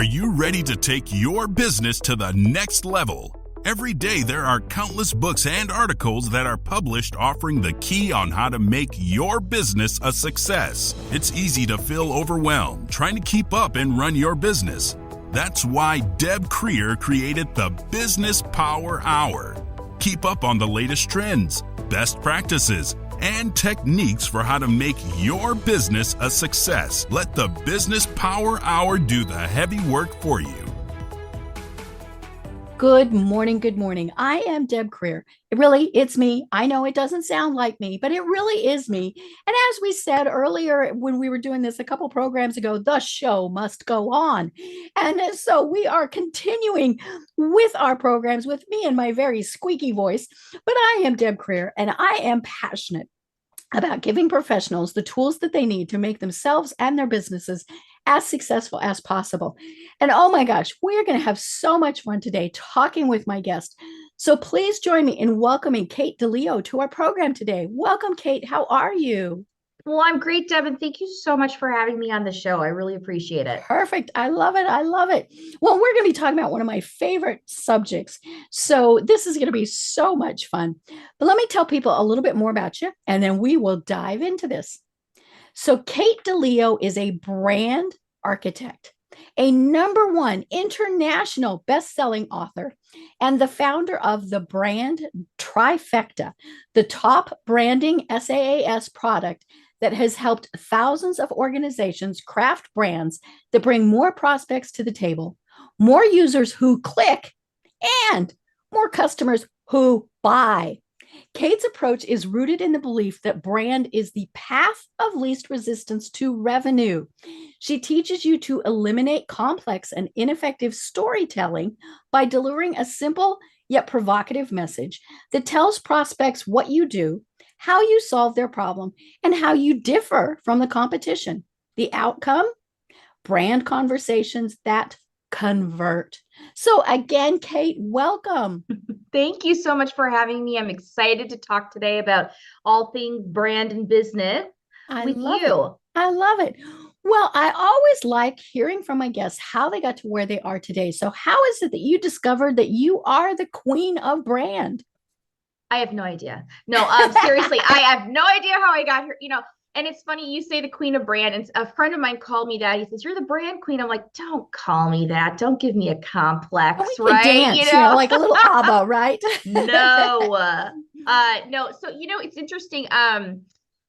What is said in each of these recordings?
Are you ready to take your business to the next level? Every day there are countless books and articles that are published offering the key on how to make your business a success. It's easy to feel overwhelmed trying to keep up and run your business. That's why Deb Creer created the Business Power Hour. Keep up on the latest trends, best practices, and techniques for how to make your business a success. Let the Business Power Hour do the heavy work for you. Good morning. Good morning. I am Deb Creer. It's me. I know it doesn't sound like me, but it really is me. And as we said earlier, when we were doing this a couple programs ago, the show must go on. And so we are continuing with our programs with me and my very squeaky voice. But I am Deb Creer, and I am passionate about giving professionals the tools that they need to make themselves and their businesses as successful as possible. And oh my gosh, we're going to have so much fun today talking with my guest. So please join me in welcoming Kate DILeo to our program today. Welcome, Kate. How are you? Well, I'm great, Deb, and thank you so much for having me on the show. I really appreciate it. Perfect. I love it. I love it. Well, we're going to be talking about one of my favorite subjects. So this is going to be so much fun. But let me tell people a little bit more about you, and then we will dive into this. So Kate DILeo is a brand architect, a #1 international best-selling author, and the founder of the Brand Trifecta, the top branding SaaS product that has helped thousands of organizations craft brands that bring more prospects to the table, more users who click, and more customers who buy. Kate's approach is rooted in the belief that brand is the path of least resistance to revenue. She teaches you to eliminate complex and ineffective storytelling by delivering a simple yet provocative message that tells prospects what you do, how you solve their problem, and how you differ from the competition. The outcome? Brand conversations that convert. So again, Kate, welcome. Thank you so much for having me. I'm excited to talk today about all things brand and business with you. I love it. Well, I always like hearing from my guests how they got to where they are today. So how is it that you discovered that you are the queen of brand? I have no idea. No, seriously, I have no idea how I got here. And it's funny, you say the queen of brand, and a friend of mine called me that. He says, "You're the brand queen." I'm like, "Don't call me that. Don't give me a complex, right? Dance, like a little ABBA, right?" No, no. So, it's interesting.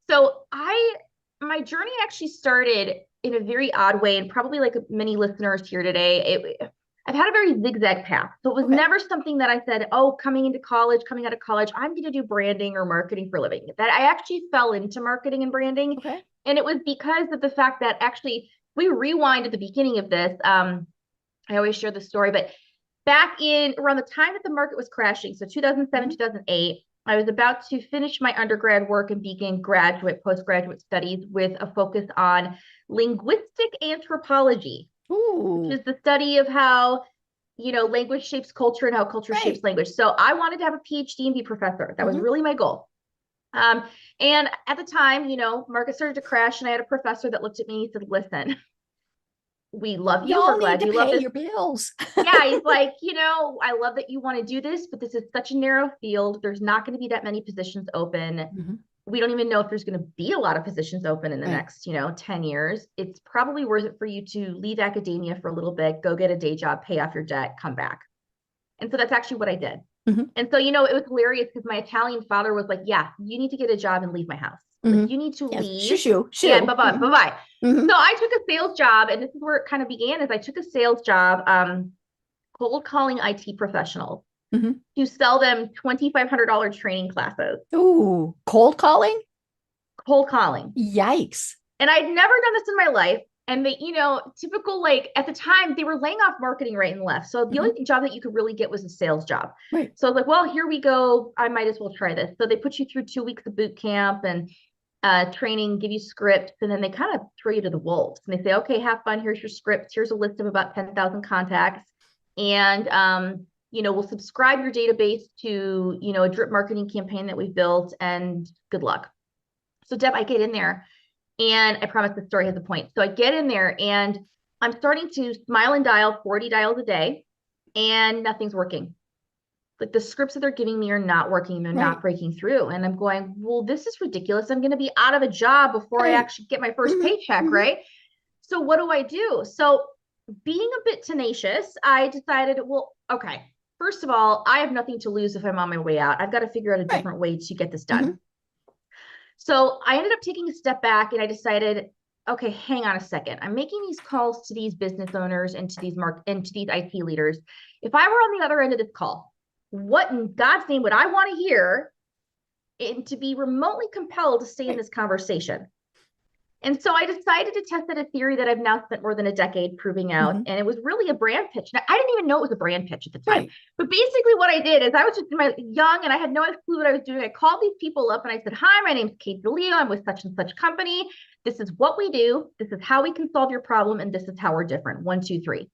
So my journey actually started in a very odd way, and probably like many listeners here today, I've had a very zigzag path. So it was never something that I said, oh, coming out of college, I'm going to do branding or marketing for a living. That I actually fell into marketing and branding. Okay. And it was because of the fact that actually we rewind at the beginning of this. I always share this story, but back in around the time that the market was crashing, so 2007, 2008, I was about to finish my undergrad work and begin postgraduate studies with a focus on linguistic anthropology. Ooh. Which is the study of how, language shapes culture and how culture shapes language. So I wanted to have a PhD and be a professor. That was really my goal. And at the time, market started to crash, and I had a professor that looked at me and he said, "Listen, we love you. We're glad you love this. Your bills." Yeah, he's like, I love that you want to do this, but this is such a narrow field. There's not going to be that many positions open. We don't even know if there's going to be a lot of positions open in the next, 10 years. It's probably worth it for you to leave academia for a little bit, go get a day job, pay off your debt, come back. And so that's actually what I did. And so, it was hilarious because my Italian father was like, "Yeah, you need to get a job and leave my house. Like, you need to leave." Shoo. Yeah, bye-bye, bye-bye. So I took a sales job, and this is where it kind of began, is I took a sales job, cold calling IT professionals. To sell them $2,500 training classes. Ooh, cold calling? Cold calling. Yikes. And I'd never done this in my life. And they, typical, like at the time, they were laying off marketing right and left. So the only job that you could really get was a sales job. Right. So I was like, well, here we go. I might as well try this. So they put you through 2 weeks of boot camp and training, give you scripts, and then they kind of throw you to the wolves. And they say, "Okay, have fun. Here's your scripts. Here's a list of about 10,000 contacts. And, we'll subscribe your database to, a drip marketing campaign that we've built, and good luck." So Deb, I get in there, and I promise the story has a point. So I get in there, and I'm starting to smile and dial 40 dials a day, and nothing's working. Like the scripts that they're giving me are not working. They're not breaking through. And I'm going, well, this is ridiculous. I'm going to be out of a job before I actually get my first paycheck, right? So what do I do? So being a bit tenacious, I decided, well, okay, first of all, I have nothing to lose if I'm on my way out. I've got to figure out a different way to get this done. So I ended up taking a step back and I decided, okay, hang on a second. I'm making these calls to these business owners and to these IT leaders. If I were on the other end of this call, what in God's name would I want to hear and to be remotely compelled to stay in this conversation? And so I decided to test out a theory that I've now spent more than a decade proving out. And it was really a brand pitch. Now, I didn't even know it was a brand pitch at the time. But basically what I did is I was just young and I had no clue what I was doing. I called these people up and I said, hi, my name's Kate DILeo. I'm with such and such company. This is what we do. This is how we can solve your problem. And this is how we're different. 1, 2, 3.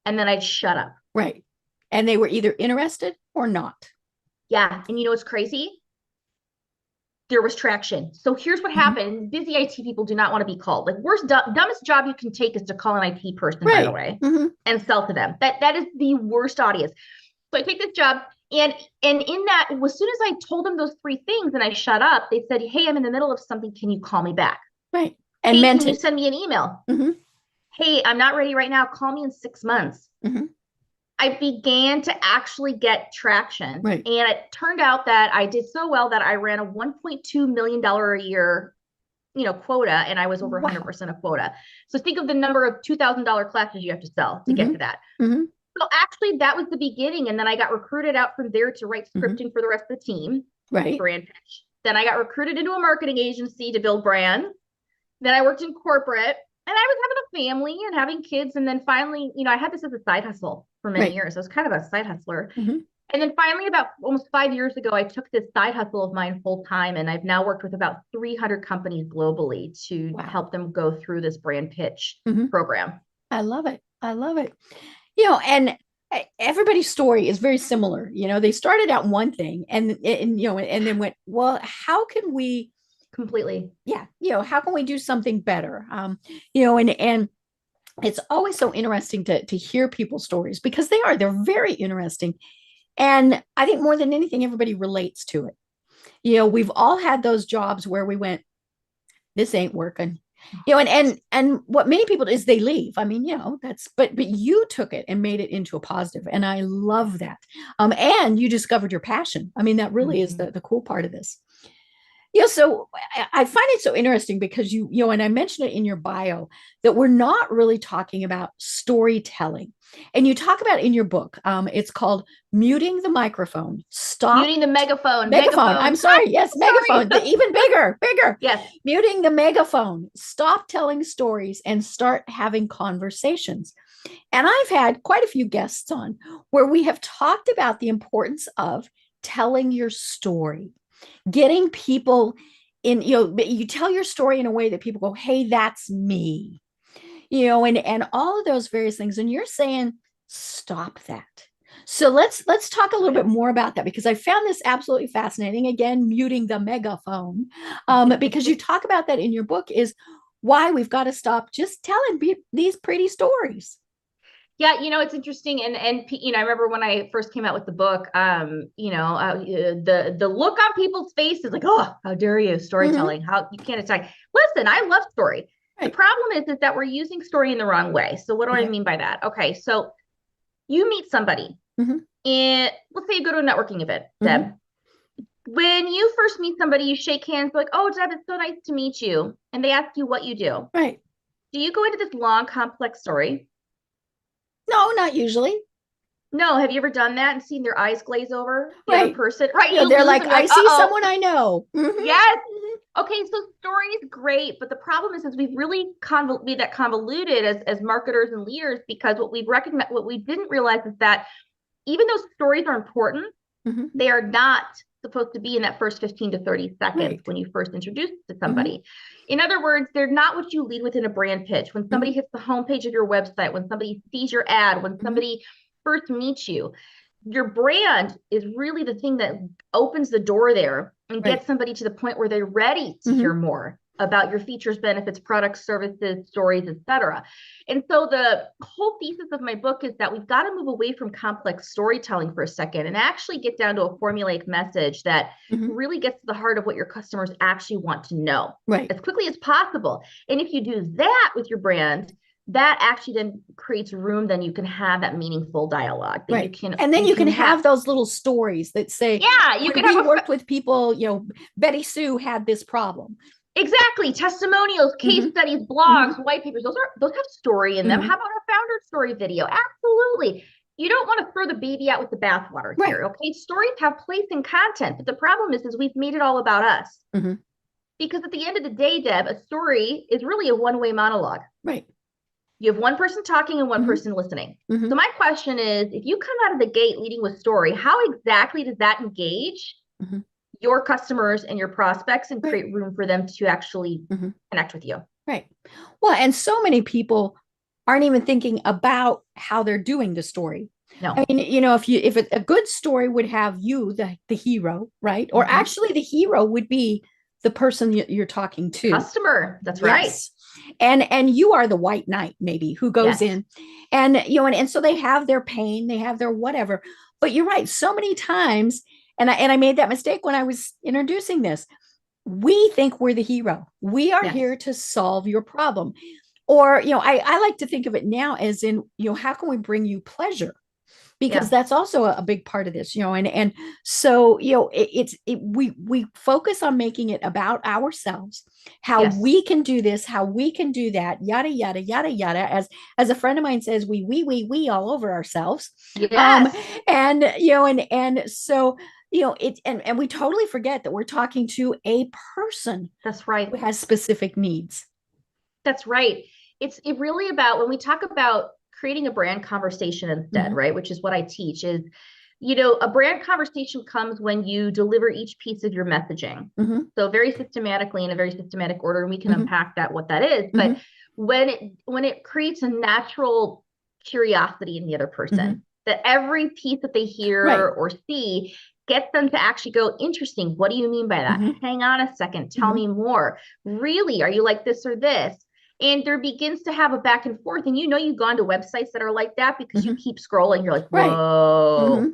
And then I'd shut up. Right. And they were either interested or not. Yeah. And you know what's crazy? There was traction. So here's what happened. Busy IT people do not want to be called. Like dumbest job you can take is to call an IT person, by the way, and sell to them. That is the worst audience. So I take this job and in that, as soon as I told them those 3 things and I shut up, they said, hey, I'm in the middle of something. Can you call me back? Right. And hey, can you send me an email? Hey, I'm not ready right now. Call me in 6 months. I began to actually get traction. And it turned out that I did so well that I ran a $1.2 million a year, quota, and I was over 100% of quota. So think of the number of $2,000 classes you have to sell to get to that. So actually that was the beginning. And then I got recruited out from there to write scripting for the rest of the team. Brand pitch. Then I got recruited into a marketing agency to build brand. Then I worked in corporate. And I was having a family and having kids. And then finally, I had this as a side hustle for many years. I was kind of a side hustler. And then finally, about almost 5 years ago, I took this side hustle of mine full time. And I've now worked with about 300 companies globally to help them go through this brand pitch program. I love it. I love it. And everybody's story is very similar. They started out one thing and then went, well, how can we completely. How can we do something better? And it's always so interesting to hear people's stories because they're very interesting. And I think more than anything, everybody relates to it. We've all had those jobs where we went, this ain't working, and what many people do is they leave. I mean, but you took it and made it into a positive. And I love that. And you discovered your passion. I mean, that really is the cool part of this. So I find it so interesting because and I mentioned it in your bio that we're not really talking about storytelling. And you talk about in your book, it's called Muting the Microphone. Muting the Megaphone. Megaphone. I'm sorry. Yes, Megaphone. Even bigger. Yes. Muting the Megaphone. Stop telling stories and start having conversations. And I've had quite a few guests on where we have talked about the importance of telling your story. Getting people in, you tell your story in a way that people go, hey, that's me, and all of those various things. And you're saying, stop that. So let's talk a little bit more about that because I found this absolutely fascinating. Again, muting the megaphone, because you talk about that in your book is why we've got to stop just telling these pretty stories. Yeah, it's interesting. And I remember when I first came out with the book, the look on people's faces like, oh, how dare you, storytelling, how you can't attack. Listen, I love story. The problem is that we're using story in the wrong way. So what do I mean by that? Okay, so you meet somebody and let's say you go to a networking event, Deb. When you first meet somebody, you shake hands like, oh, Deb, it's so nice to meet you. And they ask you what you do. Right. Do you go into this long, complex story? No, not usually. No. Have you ever done that and seen their eyes glaze over the other person? Right. They're like, I see someone I know. Yes. Okay. So story is great. But the problem is we've really made that convoluted as marketers and leaders because what we didn't realize is that even though stories are important, they are not supposed to be in that first 15 to 30 seconds when you first introduce to somebody. In other words, they're not what you lead with in a brand pitch. When somebody hits the homepage of your website, when somebody sees your ad, when somebody first meets you, your brand is really the thing that opens the door there and gets somebody to the point where they're ready to hear more. about your features, benefits, products, services, stories, etc. And so the whole thesis of my book is that we've got to move away from complex storytelling for a second and actually get down to a formulaic message that really gets to the heart of what your customers actually want to know as quickly as possible. And if you do that with your brand, that actually then creates room, then you can have that meaningful dialogue that you can, and then you can have those little stories that say, yeah, you can have worked with people, you know, Betty Sue had this problem. Exactly. Testimonials, case studies, blogs, white papers, those have story in them. How about a founder story video? Absolutely. You don't want to throw the baby out with the bathwater here. Okay. Stories have place and content, but the problem is we've made it all about us. Because at the end of the day, Deb, a story is really a one-way monologue. Right. You have one person talking and one person listening. So my question is, if you come out of the gate leading with story, how exactly does that engage your customers and your prospects and create room for them to actually connect with you? Right. Well, and so many people aren't even thinking about how they're doing the story. No. I mean, you know, if a good story would have you, the hero, right? Or actually the hero would be the person you're talking to. Customer. That's right. And you are the white knight, maybe, who goes in and, you know, and so they have their pain, they have their whatever. But you're right. So many times, and I made that mistake when I was introducing this. We think we're the hero. We are here to solve your problem. Or, you know, I like to think of it now as in, you know, how can we bring you pleasure? Because that's also a big part of this, you know, and so, you know, we focus on making it about ourselves, how we can do this, how we can do that, yada, yada, yada, yada. As a friend of mine says, we all over ourselves. And, you know, and so, you know, and we totally forget that we're talking to a person. That's right. Who has specific needs. That's right. It's really about, when we talk about creating a brand conversation instead, right? Which is what I teach is, you know, a brand conversation comes when you deliver each piece of your messaging. So very systematically, in a very systematic order, and we can unpack that, what that is. But when it creates a natural curiosity in the other person, that every piece that they hear or see gets them to actually go, interesting. What do you mean by that? Hang on a second. Tell me more. Really? Are you like this or this? And there begins to have a back and forth. And you know, you've gone to websites that are like that because you keep scrolling. You're like, whoa,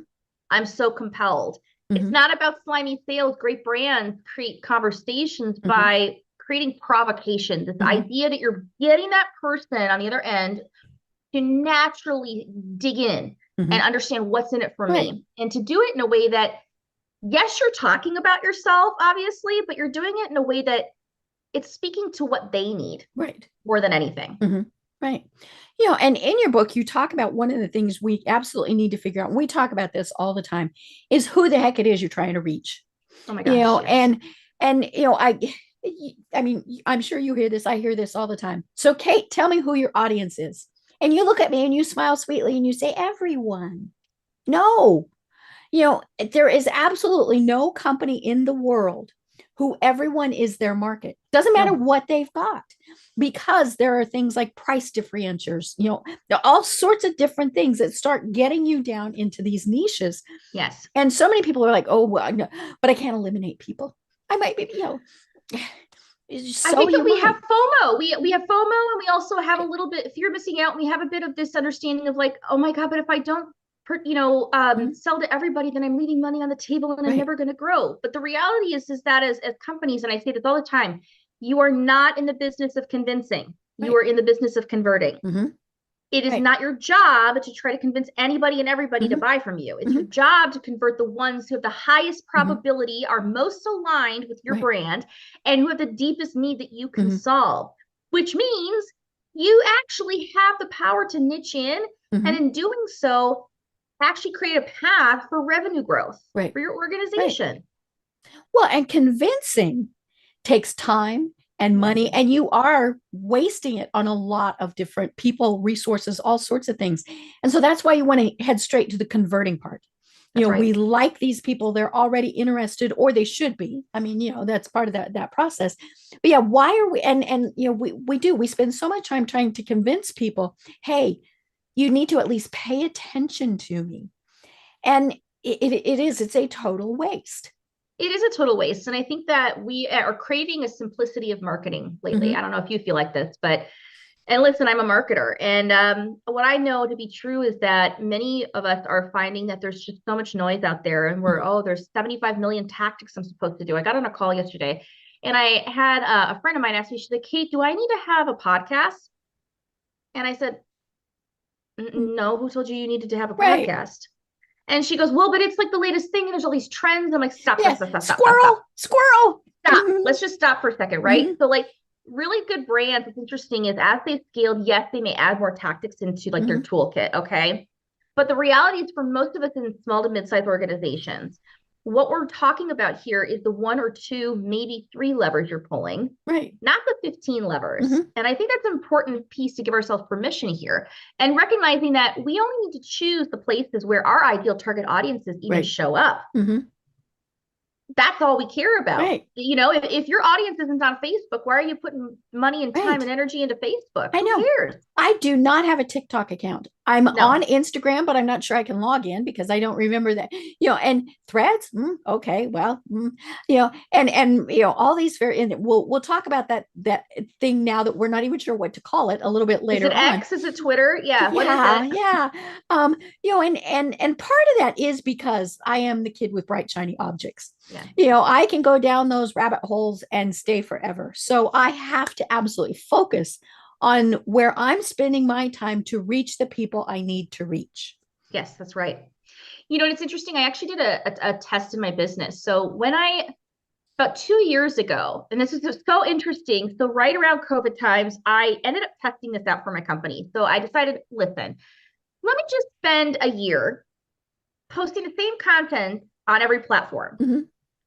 I'm so compelled. It's not about slimy sales. Great brands create conversations by creating provocation. This idea that you're getting that person on the other end to naturally dig in and understand what's in it for me. And to do it in a way that, yes, you're talking about yourself, obviously, but you're doing it in a way that it's speaking to what they need more than anything. Right. You know, and in your book, you talk about one of the things we absolutely need to figure out, and we talk about this all the time, is who the heck it is you're trying to reach. Oh my gosh. You know, and you know, I mean, I'm sure you hear this. I hear this all the time. So Kate, tell me who your audience is. And you look at me and you smile sweetly and you say, everyone. No, you know, there is absolutely no company in the world who everyone is their market. Doesn't matter what they've got, because there are things like price differentiators, you know, there are all sorts of different things that start getting you down into these niches. Yes. And so many people are like, oh, well, no, but I can't eliminate people. I might be, you know. I think that we have FOMO. We have FOMO, and we also have a little bit fear of missing out. And we have a bit of this understanding of like, oh my God, but if I don't, you know, sell to everybody, then I'm leaving money on the table and I'm never going to grow. But the reality is that as companies, and I say this all the time, you are not in the business of convincing. You are in the business of converting. It is not your job to try to convince anybody and everybody to buy from you. It's your job to convert the ones who have the highest probability, are most aligned with your brand, and who have the deepest need that you can solve, which means you actually have the power to niche in, and in doing so, actually create a path for revenue growth for your organization. Well, and convincing takes time and money, and you are wasting it on a lot of different people, resources, all sorts of things. And so that's why you want to head straight to the converting part. You know, we like these people, they're already interested, or they should be. I mean, you know, that's part of that process. But yeah, why are we, and you know, we spend so much time trying to convince people, hey, you need to at least pay attention to me. And it's a total waste. It is a total waste. And I think that we are craving a simplicity of marketing lately. I don't know if you feel like this, but, and listen, I'm a marketer. And what I know to be true is that many of us are finding that there's just so much noise out there. And there's 75 million tactics I'm supposed to do. I got on a call yesterday and I had a friend of mine ask me, she's like, Kate, do I need to have a podcast? And I said, no, who told you needed to have a podcast? And she goes, well, but it's like the latest thing and there's all these trends. I'm like, stop. Squirrel. Let's just stop for a second, right? So like really good brands, what's interesting is as they've scaled, yes, they may add more tactics into like their toolkit, okay? But the reality is for most of us in small to mid-sized organizations, what we're talking about here is the 1 or 2, maybe 3 levers you're pulling, right? Not the 15 levers. And I think that's an important piece to give ourselves permission here and recognizing that we only need to choose the places where our ideal target audiences even show up. That's all we care about. You know, if your audience isn't on Facebook, why are you putting money and time and energy into Facebook? Who cares? I do not have a TikTok account. I'm on Instagram, but I'm not sure I can log in because I don't remember that, you know, and Threads. Okay. Well, you know, and, you know, all these and we'll talk about that thing now that we're not even sure what to call it a little bit later. Is it X? Is it Twitter? Yeah. What is it? Yeah. You know, and part of that is because I am the kid with bright, shiny objects. You know, I can go down those rabbit holes and stay forever. So I have to absolutely focus on where I'm spending my time to reach the people I need to reach. Yes, that's right. You know, it's interesting. I actually did a test in my business. So about 2 years ago, and this is just so interesting. So right around COVID times, I ended up testing this out for my company. So I decided, listen, let me just spend a year posting the same content on every platform.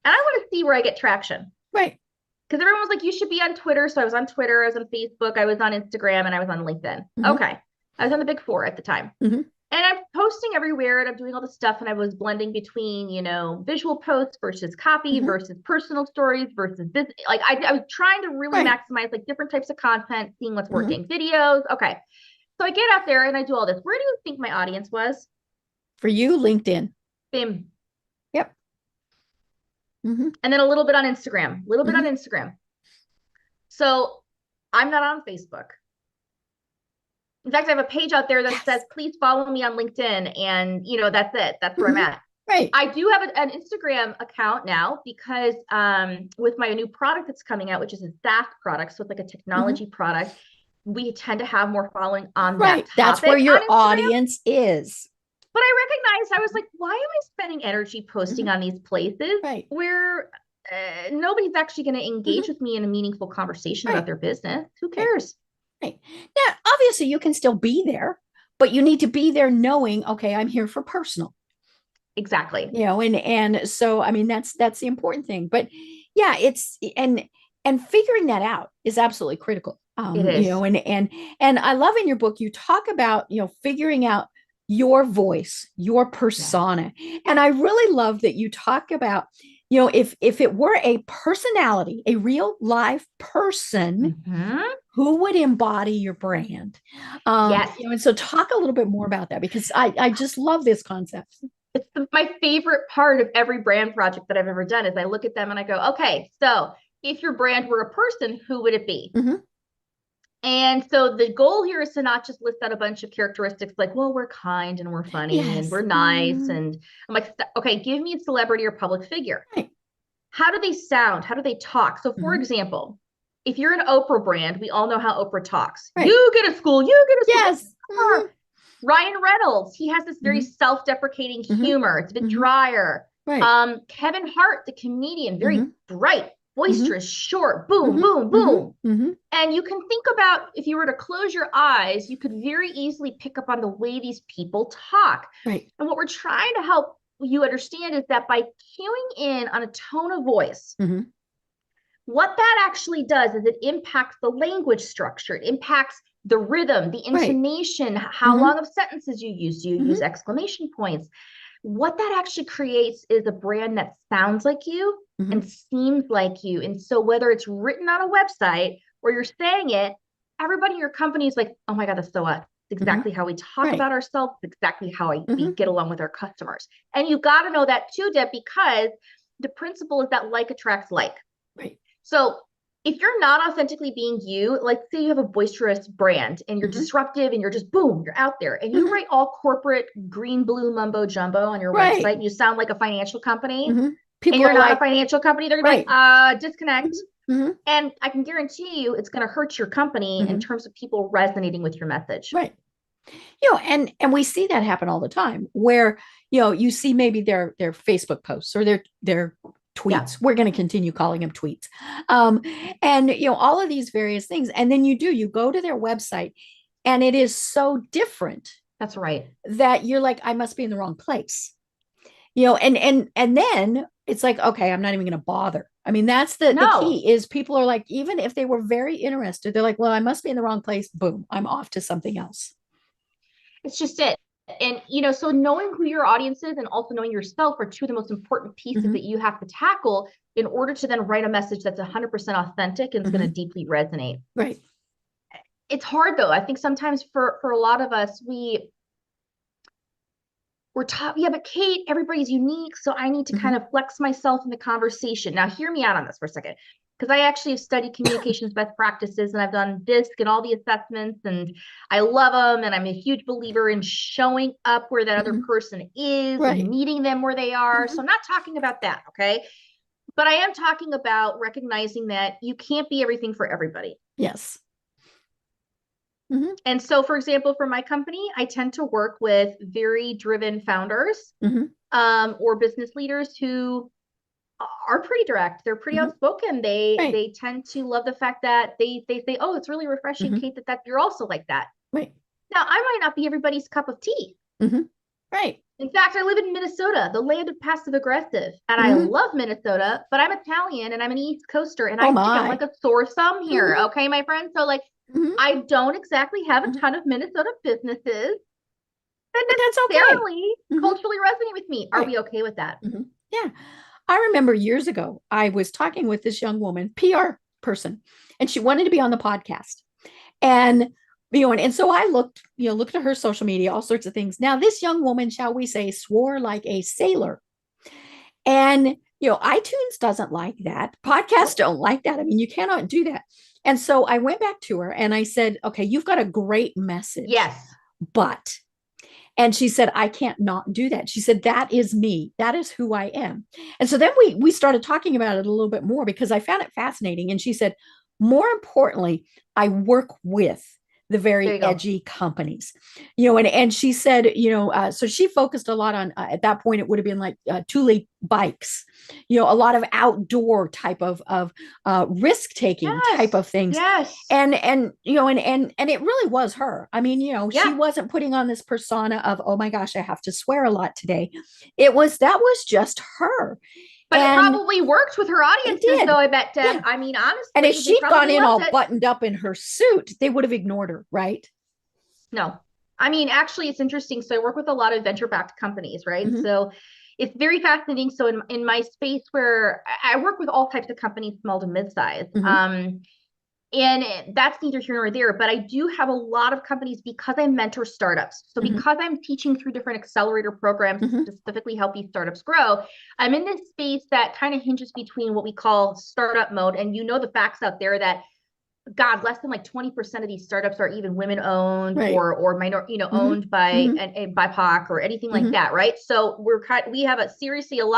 And I want to see where I get traction. Right. Because everyone was like, you should be on Twitter. So I was on Twitter, I was on Facebook, I was on Instagram, and I was on LinkedIn. Okay. I was on the big 4 at the time. And I'm posting everywhere and I'm doing all this stuff. And I was blending between, you know, visual posts versus copy versus personal stories versus this. Like I was trying to really maximize like different types of content, seeing what's working. Videos. Okay. So I get out there and I do all this. Where do you think my audience was? For you, LinkedIn. Bim. Yep. And then a little bit on Instagram, So I'm not on Facebook. In fact, I have a page out there that says, please follow me on LinkedIn. And, you know, that's it. That's where I'm at. Right. I do have an Instagram account now because with my new product that's coming out, which is a SaaS product, so it's like a technology product, we tend to have more following on that topic. That's where your audience is. But I recognized, I was like, why am I spending energy posting on these places where nobody's actually going to engage with me in a meaningful conversation about their business? Who cares? Right. Now, obviously you can still be there, but you need to be there knowing, okay, I'm here for personal. Exactly. You know, and so, I mean, that's the important thing, but yeah, it's, and figuring that out is absolutely critical. It is. You know, and I love in your book, you talk about, you know, figuring out your voice, your persona. And I really love that you talk about, you know, if it were a personality, a real live person, who would embody your brand? Yes. You know, and so talk a little bit more about that, because I just love this concept. It's my favorite part of every brand project that I've ever done is I look at them and I go, okay, so if your brand were a person, who would it be? And so the goal here is to not just list out a bunch of characteristics like, well, we're kind and we're funny and we're nice. And I'm like, okay, give me a celebrity or public figure. How do they sound? How do they talk? So for example, if you're an Oprah brand, we all know how Oprah talks. You get a school, you get a school. Yes. Ryan Reynolds, he has this very self-deprecating humor. It's a bit drier. Kevin Hart, the comedian, very bright, boisterous, short, boom, boom, boom. And you can think about, if you were to close your eyes, you could very easily pick up on the way these people talk. And what we're trying to help you understand is that by cueing in on a tone of voice, what that actually does is it impacts the language structure. It impacts the rhythm, the intonation, how long of sentences you use. Do you use exclamation points? What that actually creates is a brand that sounds like you and seems like you. And so whether it's written on a website or you're saying it, everybody in your company is like, oh my God, that's so us. It's exactly how we talk about ourselves. It's exactly how we get along with our customers. And you got to know that too, Deb, because the principle is that like attracts like. Right. So if you're not authentically being you, like say you have a boisterous brand and you're disruptive and you're just boom, you're out there and you write all corporate green, blue mumbo jumbo on your website and you sound like a financial company and you're not a financial company, they're gonna be like, disconnect. And I can guarantee you it's going to hurt your company in terms of people resonating with your message. Right. You know, and we see that happen all the time where, you know, you see maybe their Facebook posts or their tweets. Yeah. We're going to continue calling them tweets. And, you know, all of these various things. And then you go to their website and it is so different. That's right. That you're like, I must be in the wrong place. You know, and then it's like, okay, I'm not even going to bother. I mean, that's the key is people are like, even if they were very interested, they're like, well, I must be in the wrong place. Boom, I'm off to something else. It's just it. And, you know, so knowing who your audience is and also knowing yourself are two of the most important pieces that you have to tackle in order to then write a message that's 100% authentic and it's going to deeply resonate. Right. It's hard though. I think sometimes for a lot of us, we're taught, yeah, but Kate, everybody's unique. So I need to kind of flex myself in the conversation. Now, hear me out on this for a second, because I actually have studied communications best practices and I've done DISC and all the assessments and I love them. And I'm a huge believer in showing up where that other person is and meeting them where they are. So I'm not talking about that. Okay. But I am talking about recognizing that you can't be everything for everybody. Yes. And so, for example, for my company, I tend to work with very driven founders or business leaders who are pretty direct. They're pretty outspoken. They tend to love the fact that they say, oh, it's really refreshing, Kate, that you're also like that. Right. Now, I might not be everybody's cup of tea. Right. In fact, I live in Minnesota, the land of passive aggressive. And I love Minnesota, but I'm Italian and I'm an East Coaster and I think I'm like a sore thumb here. Okay, my friend. So like, I don't exactly have a ton of Minnesota businesses that necessarily culturally resonate with me. Are we okay with that? Yeah. I remember years ago, I was talking with this young woman, PR person, and she wanted to be on the podcast. And, you know, and so I looked at her social media, all sorts of things. Now, this young woman, shall we say, swore like a sailor. And, you know, iTunes doesn't like that. Podcasts don't like that. I mean, you cannot do that. And so I went back to her and I said, okay, you've got a great message. Yes. And she said, I can't not do that. She said, that is me. That is who I am. And so then we started talking about it a little bit more because I found it fascinating. And she said, more importantly, I work with the very edgy companies, you know, and she said, you know, so she focused a lot on, at that point, it would have been like Thule bikes, you know, a lot of outdoor type of risk-taking type of things. Yes. And, you know, and it really was her. I mean, you know, she wasn't putting on this persona of, oh my gosh, I have to swear a lot today. That was just her. But it probably worked with her audiences, though, I bet, Deb. Yeah. I mean, honestly. And if she'd gone in all buttoned up in her suit, they would have ignored her, right? No. I mean, actually, it's interesting. So I work with a lot of venture-backed companies, right? So it's very fascinating. So in my space where I work with all types of companies, small to mid-size, and that's neither here nor there, but I do have a lot of companies because I mentor startups. So because I'm teaching through different accelerator programs to specifically help these startups grow, I'm in this space that kind of hinges between what we call startup mode. And you know the facts out there that, God, less than like 20% of these startups are even women owned or minor, you know, owned by a BIPOC or anything like that, right? So we have still a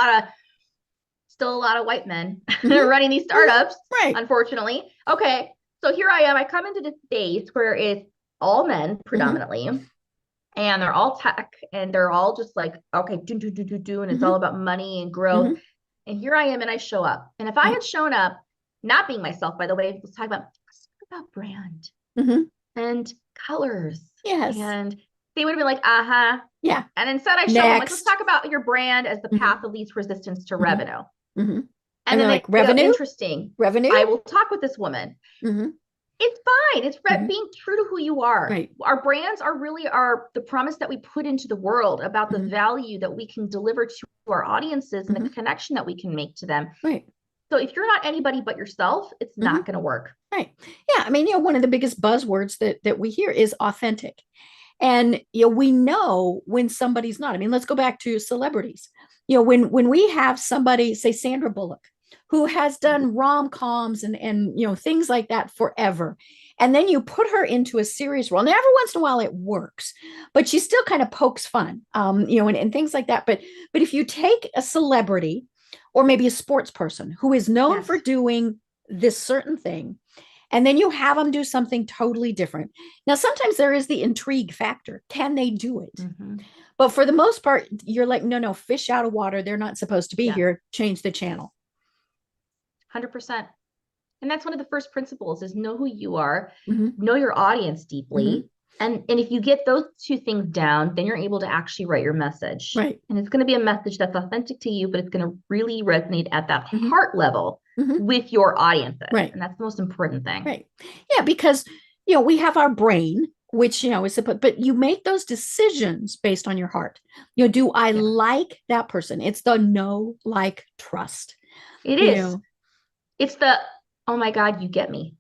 lot of white men running these startups, unfortunately. Okay. So here I am. I come into this space where it's all men predominantly, and they're all tech, and they're all just like, okay, do, and it's all about money and growth. And here I am, and I show up. And if I had shown up, not being myself, by the way, let's talk about brand and colors. Yes. And they would have been like, yeah. And instead I show them, like, let's talk about your brand as the path of least resistance to revenue. And then like, revenue? Interesting. Revenue? I will talk with this woman. It's fine. It's being true to who you are. Right. Our brands are really the promise that we put into the world about the value that we can deliver to our audiences and the connection that we can make to them. Right. So if you're not anybody but yourself, it's not going to work. Right. Yeah. I mean, you know, one of the biggest buzzwords that we hear is authentic. And we know when somebody's not. I mean, let's go back to celebrities. When we have somebody, say Sandra Bullock, who has done rom-coms and things like that forever, and then you put her into a serious role. Now, every once in a while it works, but she still kind of pokes fun, and things like that. But if you take a celebrity or maybe a sports person who is known for doing this certain thing, and then you have them do something totally different. Now, sometimes there is the intrigue factor. Can they do it? But for the most part, you're like, no, fish out of water. They're not supposed to be here. Change the channel. 100%. And that's one of the first principles is know who you are, know your audience deeply. And if you get those two things down, then you're able to actually write your message. Right. And it's going to be a message that's authentic to you, but it's going to really resonate at that heart level with your audiences. Right. And that's the most important thing. Right. Yeah, because, we have our brain, which, is, but you make those decisions based on your heart. Do I like that person? It's the know, like, trust. It is. It's the, oh my God, you get me.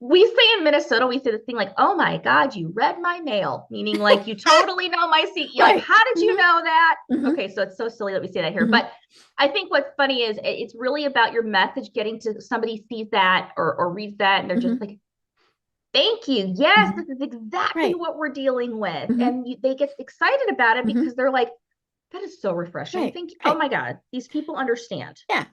We say in Minnesota, we say this thing like, oh my God, you read my mail, meaning like you totally know my CEO. Right. Like, how did you know that? Okay, so it's so silly that we say that here. But I think what's funny is it's really about your message getting to somebody sees that or reads that and they're just like, thank you. Yes, this is exactly what we're dealing with. And they get excited about it because they're like, that is so refreshing. Right. Thank you. Oh my God, these people understand. Yeah.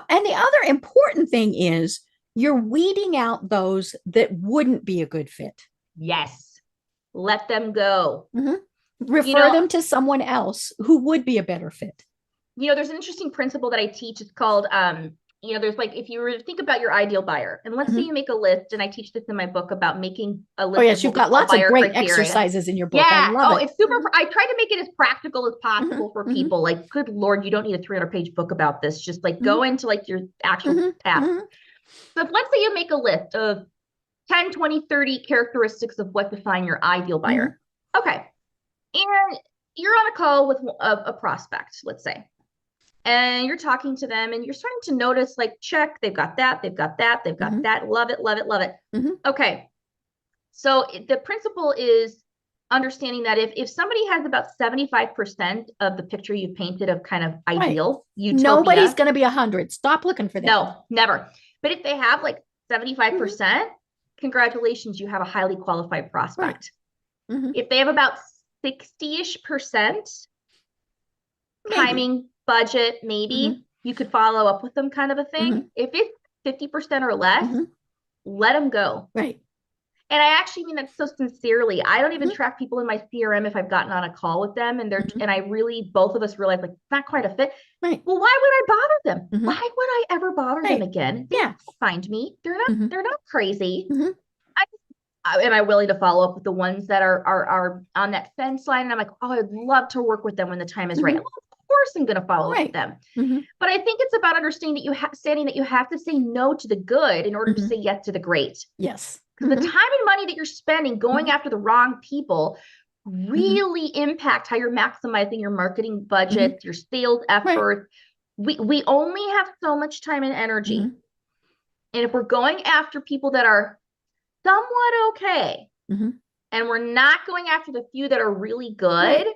And the other important thing is you're weeding out those that wouldn't be a good fit. Yes. Let them go. Refer them to someone else who would be a better fit. There's an interesting principle that I teach. It's called, there's like, if you were to think about your ideal buyer, and let's say you make a list, and I teach this in my book about making a list. Oh, yes. You've got lots of great exercises in your book. Yeah. I love it. It's super. I try to make it as practical as possible for people. Like, good Lord, you don't need a 300-page book about this. Just like go into like your actual task. So let's say you make a list of 10, 20, 30 characteristics of what define your ideal buyer. Okay. And you're on a call with a prospect, let's say, and you're talking to them and you're starting to notice like, check, they've got that, they've got that, they've got that. Love it, love it, love it. Okay. So the principle is understanding that if somebody has about 75% of the picture you painted of kind of ideal, utopia, nobody's going to be 100. Stop looking for that. No, never. But if they have like 75%, congratulations, you have a highly qualified prospect. If they have about 60-ish%, timing, budget, maybe you could follow up with them kind of a thing. If it's 50% or less, let them go. Right. And I actually mean that so sincerely. I don't even track people in my CRM if I've gotten on a call with them and and I really, both of us realize like, it's not quite a fit. Right. Well, why would I bother them? Why would I ever bother them again? They find me. They're not crazy. Am I willing to follow up with the ones that are on that fence line? And I'm like, oh, I'd love to work with them when the time is right. Well, of course I'm going to follow up with them. But I think it's about understanding that you have to say no to the good in order to say yes to the great. Yes. Because the time and money that you're spending going after the wrong people really impact how you're maximizing your marketing budget, your sales effort. We only have so much time and energy. And if we're going after people that are somewhat okay, and we're not going after the few that are really good,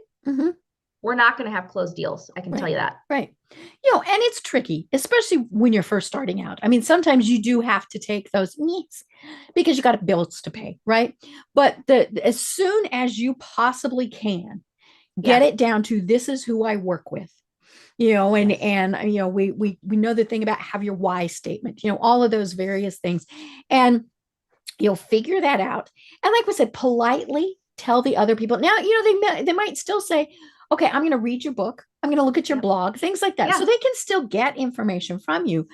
we're not going to have closed deals. I can tell you that. Right. And it's tricky, especially when you're first starting out. I mean, sometimes you do have to take those needs because you got bills to pay, right? But as soon as you possibly can, get it down to this is who I work with. We know the thing about have your why statement, all of those various things. And you'll figure that out. And like we said, politely tell the other people. Now, they might still say, okay, I'm going to read your book. I'm going to look at your blog, things like that. So they can still get information from you.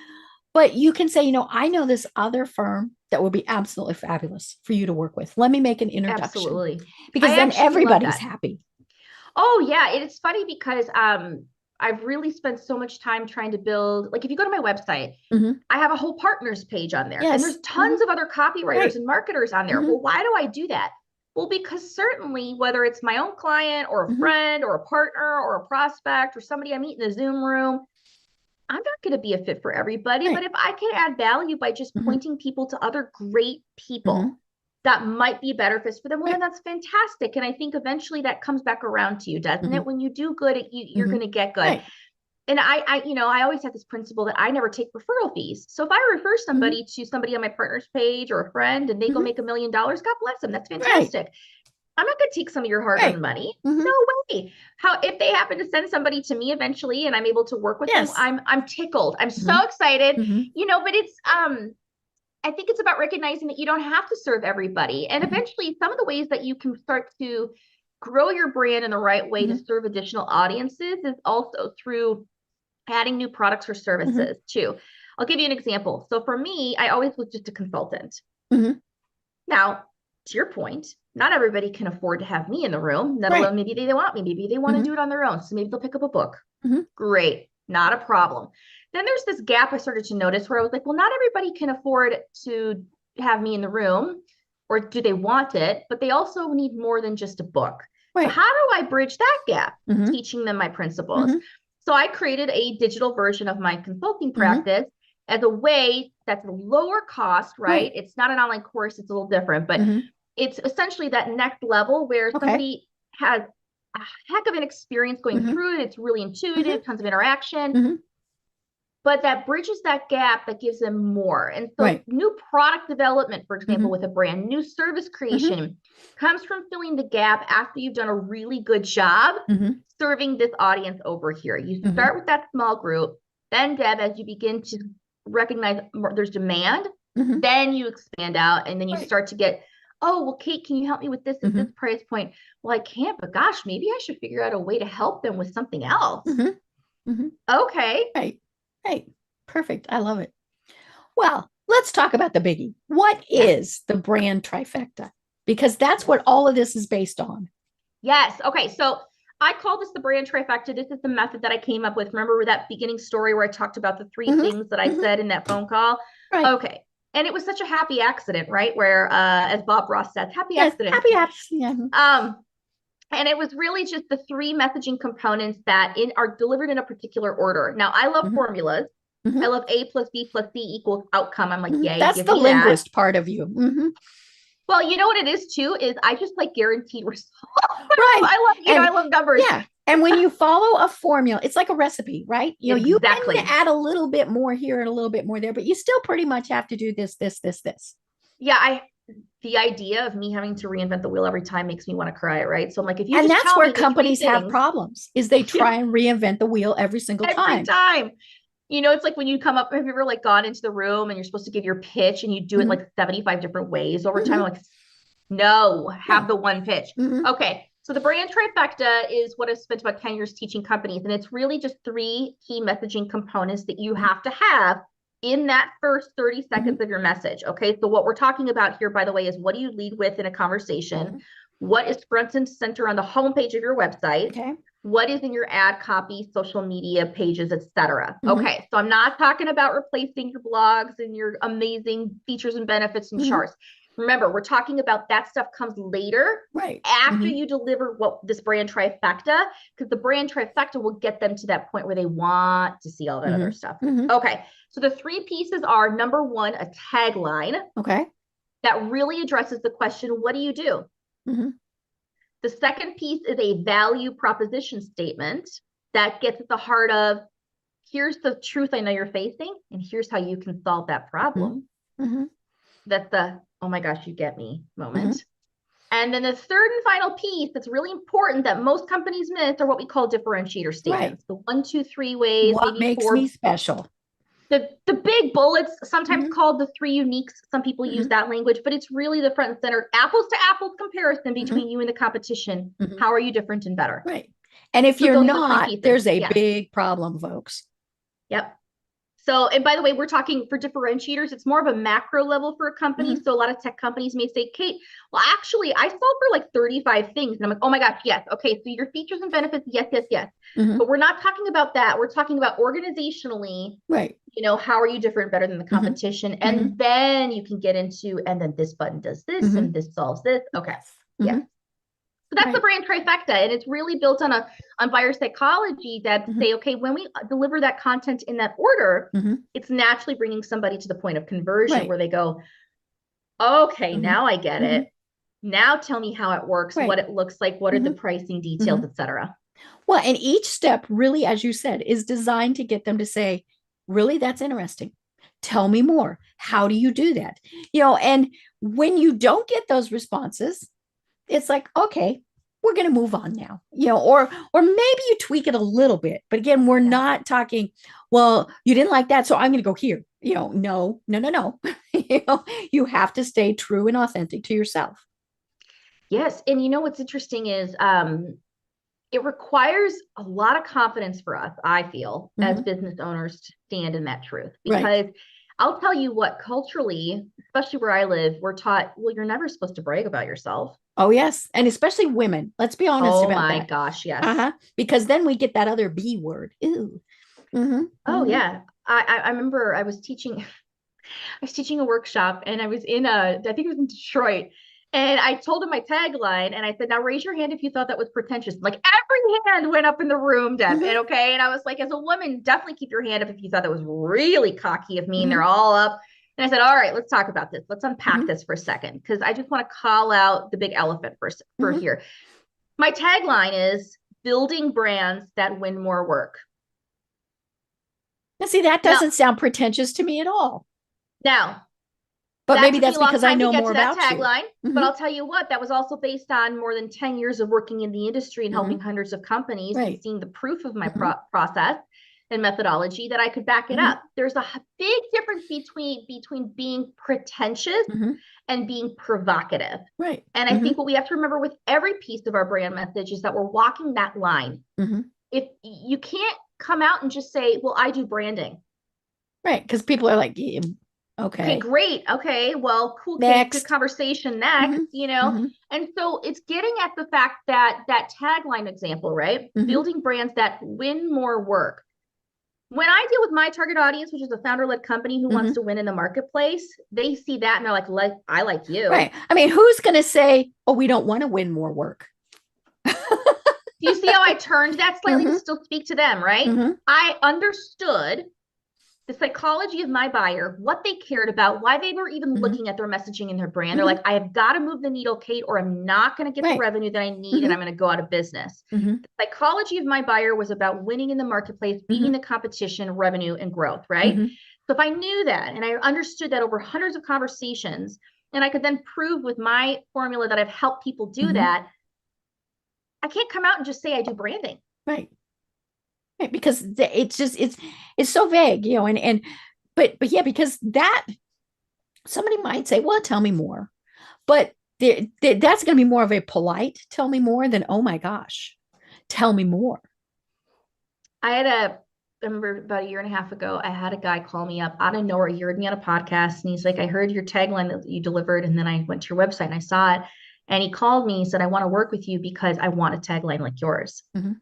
But you can say, I know this other firm that would be absolutely fabulous for you to work with. Let me make an introduction. Absolutely. Because then everybody's happy. Oh, yeah. It's funny because I've really spent so much time trying to build, like if you go to my website, I have a whole partners page on there. And there's tons of other copywriters and marketers on there. Well, why do I do that? Well, because certainly whether it's my own client or a friend or a partner or a prospect or somebody I meet in the Zoom room, I'm not going to be a fit for everybody. But if I can add value by just pointing people to other great people that might be a better fit for them, well, then that's fantastic. And I think eventually that comes back around to you, doesn't it? When you do good, you're going to get good. Right. And I always have this principle that I never take referral fees. So if I refer somebody to somebody on my partner's page or a friend and they go make $1 million, God bless them. That's fantastic. Right. I'm not going to take some of your hard-earned money. No way. If they happen to send somebody to me eventually and I'm able to work with them, I'm tickled. I'm so excited, but it's, I think it's about recognizing that you don't have to serve everybody. And eventually some of the ways that you can start to grow your brand in the right way to serve additional audiences is also through adding new products or services too. I'll give you an example. So for me, I always was just a consultant. Now, to your point, not everybody can afford to have me in the room, let alone maybe they want me, maybe they want to do it on their own. So maybe they'll pick up a book. Great, not a problem. Then there's this gap I started to notice where I was like, well, not everybody can afford to have me in the room, or do they want it, but they also need more than just a book. So how do I bridge that gap? Teaching them my principles. So I created a digital version of my consulting practice as a way that's a lower cost, right? It's not an online course, it's a little different, but it's essentially that next level where somebody has a heck of an experience going through it. It's really intuitive, tons of interaction, but that bridges that gap, that gives them more. And so new product development, for example, with a brand new service creation comes from filling the gap after you've done a really good job serving this audience over here. You start with that small group, then Deb, as you begin to recognize there's demand, then you expand out, and then you start to get, oh, well, Kate, can you help me with this at this price point? Well, I can't, but gosh, maybe I should figure out a way to help them with something else. Okay. Right. Perfect. I love it. Well, let's talk about the biggie. What is the brand trifecta? Because that's what all of this is based on. Yes. Okay. So I call this the brand trifecta. This is the method that I came up with. Remember that beginning story where I talked about the 3 things that I said in that phone call? Okay. And it was such a happy accident, right? Where, as Bob Ross said, happy accident. Happy accident. And it was really just the 3 messaging components that are delivered in a particular order. Now, I love formulas. I love A plus B plus C equals outcome. I'm like, yay. That's the linguist part of you. Well, you know what it is too, is I just like guaranteed results. I love numbers. Yeah. And when you follow a formula, it's like a recipe, right? You can add a little bit more here and a little bit more there, but you still pretty much have to do this. Yeah. The idea of me having to reinvent the wheel every time makes me want to cry, right? So I'm like, if you and that's where companies have problems, is they try and reinvent the wheel every single time. It's like when you come up, have you ever like gone into the room and you're supposed to give your pitch and you do it like 75 different ways over time? I'm like, no, have the one pitch. Okay. So the brand trifecta is what I've spent about 10 years teaching companies. And it's really just 3 key messaging components that you have to have in that first 30 seconds of your message. Okay. So what we're talking about here, by the way, is what do you lead with in a conversation? What is front and center on the homepage of your website? Okay. What is in your ad copy, social media pages, etc. Okay. So I'm not talking about replacing your blogs and your amazing features and benefits and charts. Remember, we're talking about that stuff comes later, after you deliver what this brand trifecta, because the brand trifecta will get them to that point where they want to see all that other stuff. Okay. So the 3 pieces are, number 1, a tagline. Okay. That really addresses the question, what do you do? The second piece is a value proposition statement that gets at the heart of, here's the truth I know you're facing, and here's how you can solve that problem. That's the, oh my gosh, you get me moment. And then the third and final piece that's really important that most companies miss are what we call differentiator statements. The 1, 2, 3 ways. What maybe makes 4, me special? The big bullets, sometimes called the 3 uniques. Some people use that language, but it's really the front and center, apples to apples comparison between you and the competition. How are you different and better? Right. And if you're not, there's a big problem, folks. Yep. So, and by the way, we're talking for differentiators, it's more of a macro level for a company. So a lot of tech companies may say, Kate, well, actually, I solve for like 35 things. And I'm like, oh my gosh, yes. Okay. So your features and benefits, yes. But we're not talking about that. We're talking about organizationally, how are you different, better than the competition? And then you can get into, and then this button does this and this solves this. Okay. Yeah. So that's the brand trifecta. And it's really built on buyer psychology that say, okay, when we deliver that content in that order, it's naturally bringing somebody to the point of conversion where they go, Okay, Mhm. now I get Mhm. it. Now tell me how it works, Right. what it looks like, what are the Mhm. pricing details, Mhm. etc. Well, and each step really, as you said, is designed to get them to say, really, that's interesting. Tell me more. How do you do that? And when you don't get those responses, it's like, okay, we're going to move on now, or maybe you tweak it a little bit. But again, we're Yeah. not talking, well, you didn't like that, so I'm going to go here. No, no, no, no. You have to stay true and authentic to yourself. Yes. And what's interesting is it requires a lot of confidence for us, I feel, as Mhm. business owners to stand in that truth. Right. Because I'll tell you what, culturally, especially where I live, we're taught, well, you're never supposed to brag about yourself. Oh, yes. And especially women. Let's be honest Oh about my that. gosh, yes. Uh-huh. Because then we get that other B word. Ooh. Mm-hmm. Oh Mm-hmm. yeah. I remember I was teaching a workshop and I was I think it was in Detroit. And I told him my tagline and I said, now raise your hand if you thought that was pretentious. Like every hand went up in the room, Deb. Mm-hmm. And okay. And I was like, as a woman, definitely keep your hand up if you thought that was really cocky of me and Mm-hmm. they're all up. And I said, all right, let's talk about this. Let's unpack Mm-hmm. this for a second. Because I just want to call out the big elephant for Mm-hmm. here. My tagline is building brands that win more work. Now, see, that Now, doesn't sound pretentious to me at all. now But that maybe took me that's a long because I time to know get more to that about you. tagline, but Mm-hmm. I'll tell you what, that was also based on more than 10 years of working in the industry and Mm-hmm. helping hundreds of companies and Right. seeing the proof of my Mm-hmm. process and methodology that I could back it Mm-hmm. up. There's a big difference between being pretentious Mm-hmm. and being provocative. Right. And I Mm-hmm. think what we have to remember with every piece of our brand message is that we're walking that line. Mm-hmm. If you can't come out and just say, well, I do branding. Right. Because people are like, yeah, Okay, okay, great. Okay, well, cool case, good next. conversation next, Mm-hmm. Mm-hmm. And so it's getting at the fact that that tagline example, right? Mm-hmm. Building brands that win more work. When I deal with my target audience, which is a founder-led company who wants Mm-hmm. to win in the marketplace, they see that and they're like I like Right. you. I mean, who's going to say, oh, we don't want to win more work? Do you see how I turned that slightly to Mm-hmm. still speak to them, right? Mm-hmm. I understood the psychology of my buyer, what they cared about, why they were even Mm-hmm. looking at their messaging and their brand. They're Mm-hmm. like, I have got to move the needle, Kate, or I'm not going to get the Right. revenue that I need and Mm-hmm. I'm going to go out of business. Mm-hmm. The psychology of my buyer was about winning in the marketplace, beating Mm-hmm. the competition, revenue, and growth, right? Mm-hmm. So if I knew that and I understood that over hundreds of conversations, and I could then prove with my formula that I've helped people do Mm-hmm. that, I can't come out and just say I do branding. Right. Right. Because it's so vague, but yeah, because that somebody might say, well, tell me more. But that's going to be more of a polite tell me more than, oh my gosh, tell me more. I remember about a year and a half ago, I had a guy call me up out of nowhere. He heard me on a podcast and he's like, I heard your tagline that you delivered. And then I went to your website and I saw it. And he called me and said, I want to work with you because I want a tagline like yours. Mm-hmm.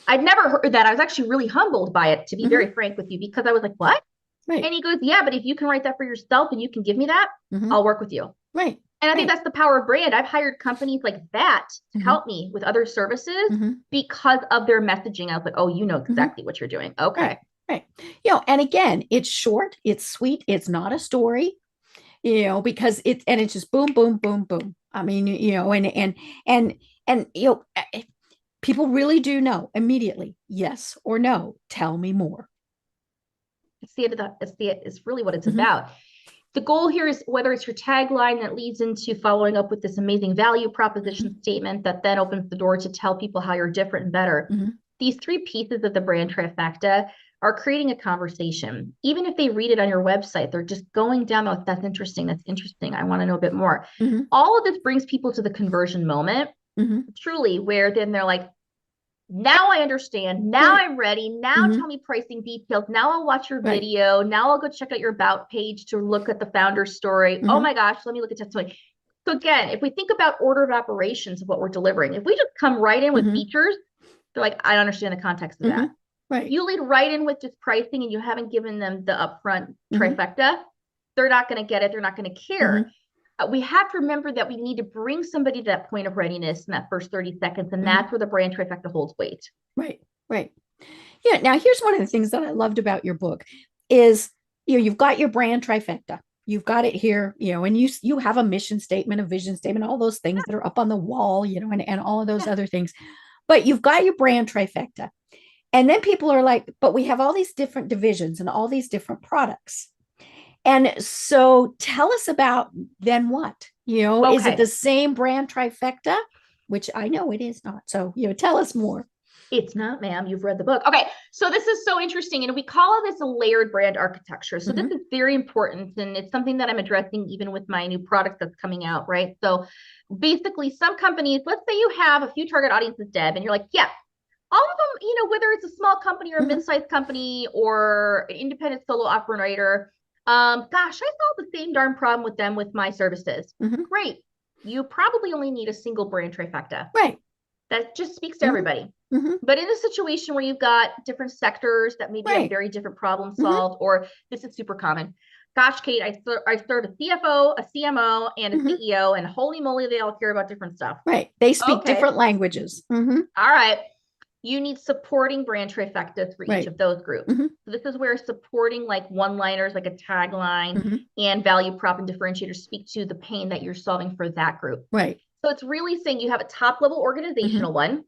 I'd never heard that. I was actually really humbled by it, to be Mm-hmm. very frank with you, because I was like, what? Right. And he goes, yeah, but if you can write that for yourself and you can give me that, Mm-hmm. I'll work with you. Right. And I think right. that's the power of brand. I've hired companies like that to Mm-hmm. help me with other services Mm-hmm. because of their messaging. I was like, oh, you know exactly what you're doing. Okay. Right. Right. And again, it's short, it's sweet, it's not a story, because it's just boom, boom, boom, boom. I mean, and people really do know immediately, yes or no, tell me more. It's the end of it's really what it's Mm-hmm. about. The goal here is whether it's your tagline that leads into following up with this amazing value proposition Mm-hmm. statement that then opens the door to tell people how you're different and better. Mm-hmm. These three pieces of the brand trifecta are creating a conversation. Even if they read it on your website, they're just going down, oh, that's interesting. That's interesting. I want to know a bit more. Mm-hmm. All of this brings people to the conversion moment, Mm-hmm. truly, where then they're like, now I understand. Now right. I'm ready. Now Mm-hmm. tell me pricing details. Now I'll watch your right. video. Now I'll go check out your about page to look at the founder's story. Mm-hmm. Oh my gosh, let me look at testimony. So again, if we think about order of operations of what we're delivering, if we just come right in with Mm-hmm. features, they're like, I don't understand the context of Mm-hmm. that. Right. If you lead right in with just pricing and you haven't given them the upfront Mm-hmm. trifecta, they're not going to get it. They're not going to care. Mm-hmm. We have to remember that we need to bring somebody to that point of readiness in that first 30 seconds. And Mm-hmm. that's where the brand trifecta holds weight. Right. Right. Yeah. Now, here's one of the things that I loved about your book is, you've got your brand trifecta. you've got it here, and you have a mission statement, a vision statement, all those things that are up on the wall, and all of those other things. But you've got your brand trifecta. And then people are like, but we have all these different divisions and all these different products. And so tell us about then what? Is it the same brand trifecta? Which I know it is not. So, tell us more. It's not, ma'am. You've read the book. Okay. So this is so interesting. And we call this a layered brand architecture. So this is very important. And it's something that I'm addressing even with my new product that's coming out, right? So basically some companies, let's say you have a few target audiences, Deb, and you're like, yeah, all of them, whether it's a small company or a mid-sized company or an independent solo operator, gosh, I solved the same darn problem with them with my services. Great. You probably only need a single brand trifecta. Right. That just speaks to everybody. But in a situation where you've got different sectors that maybe have very different problems solved, or this is super common. Gosh, Kate, I serve a CFO, a CMO, and a CEO, and holy moly, they all care about different stuff. Right. They speak different languages. All right. You need supporting brand trifectas for each of those groups. So this is where supporting like one-liners, like a tagline and value prop and differentiators speak to the pain that you're solving for that group. Right. So it's really saying you have a top level organizational one,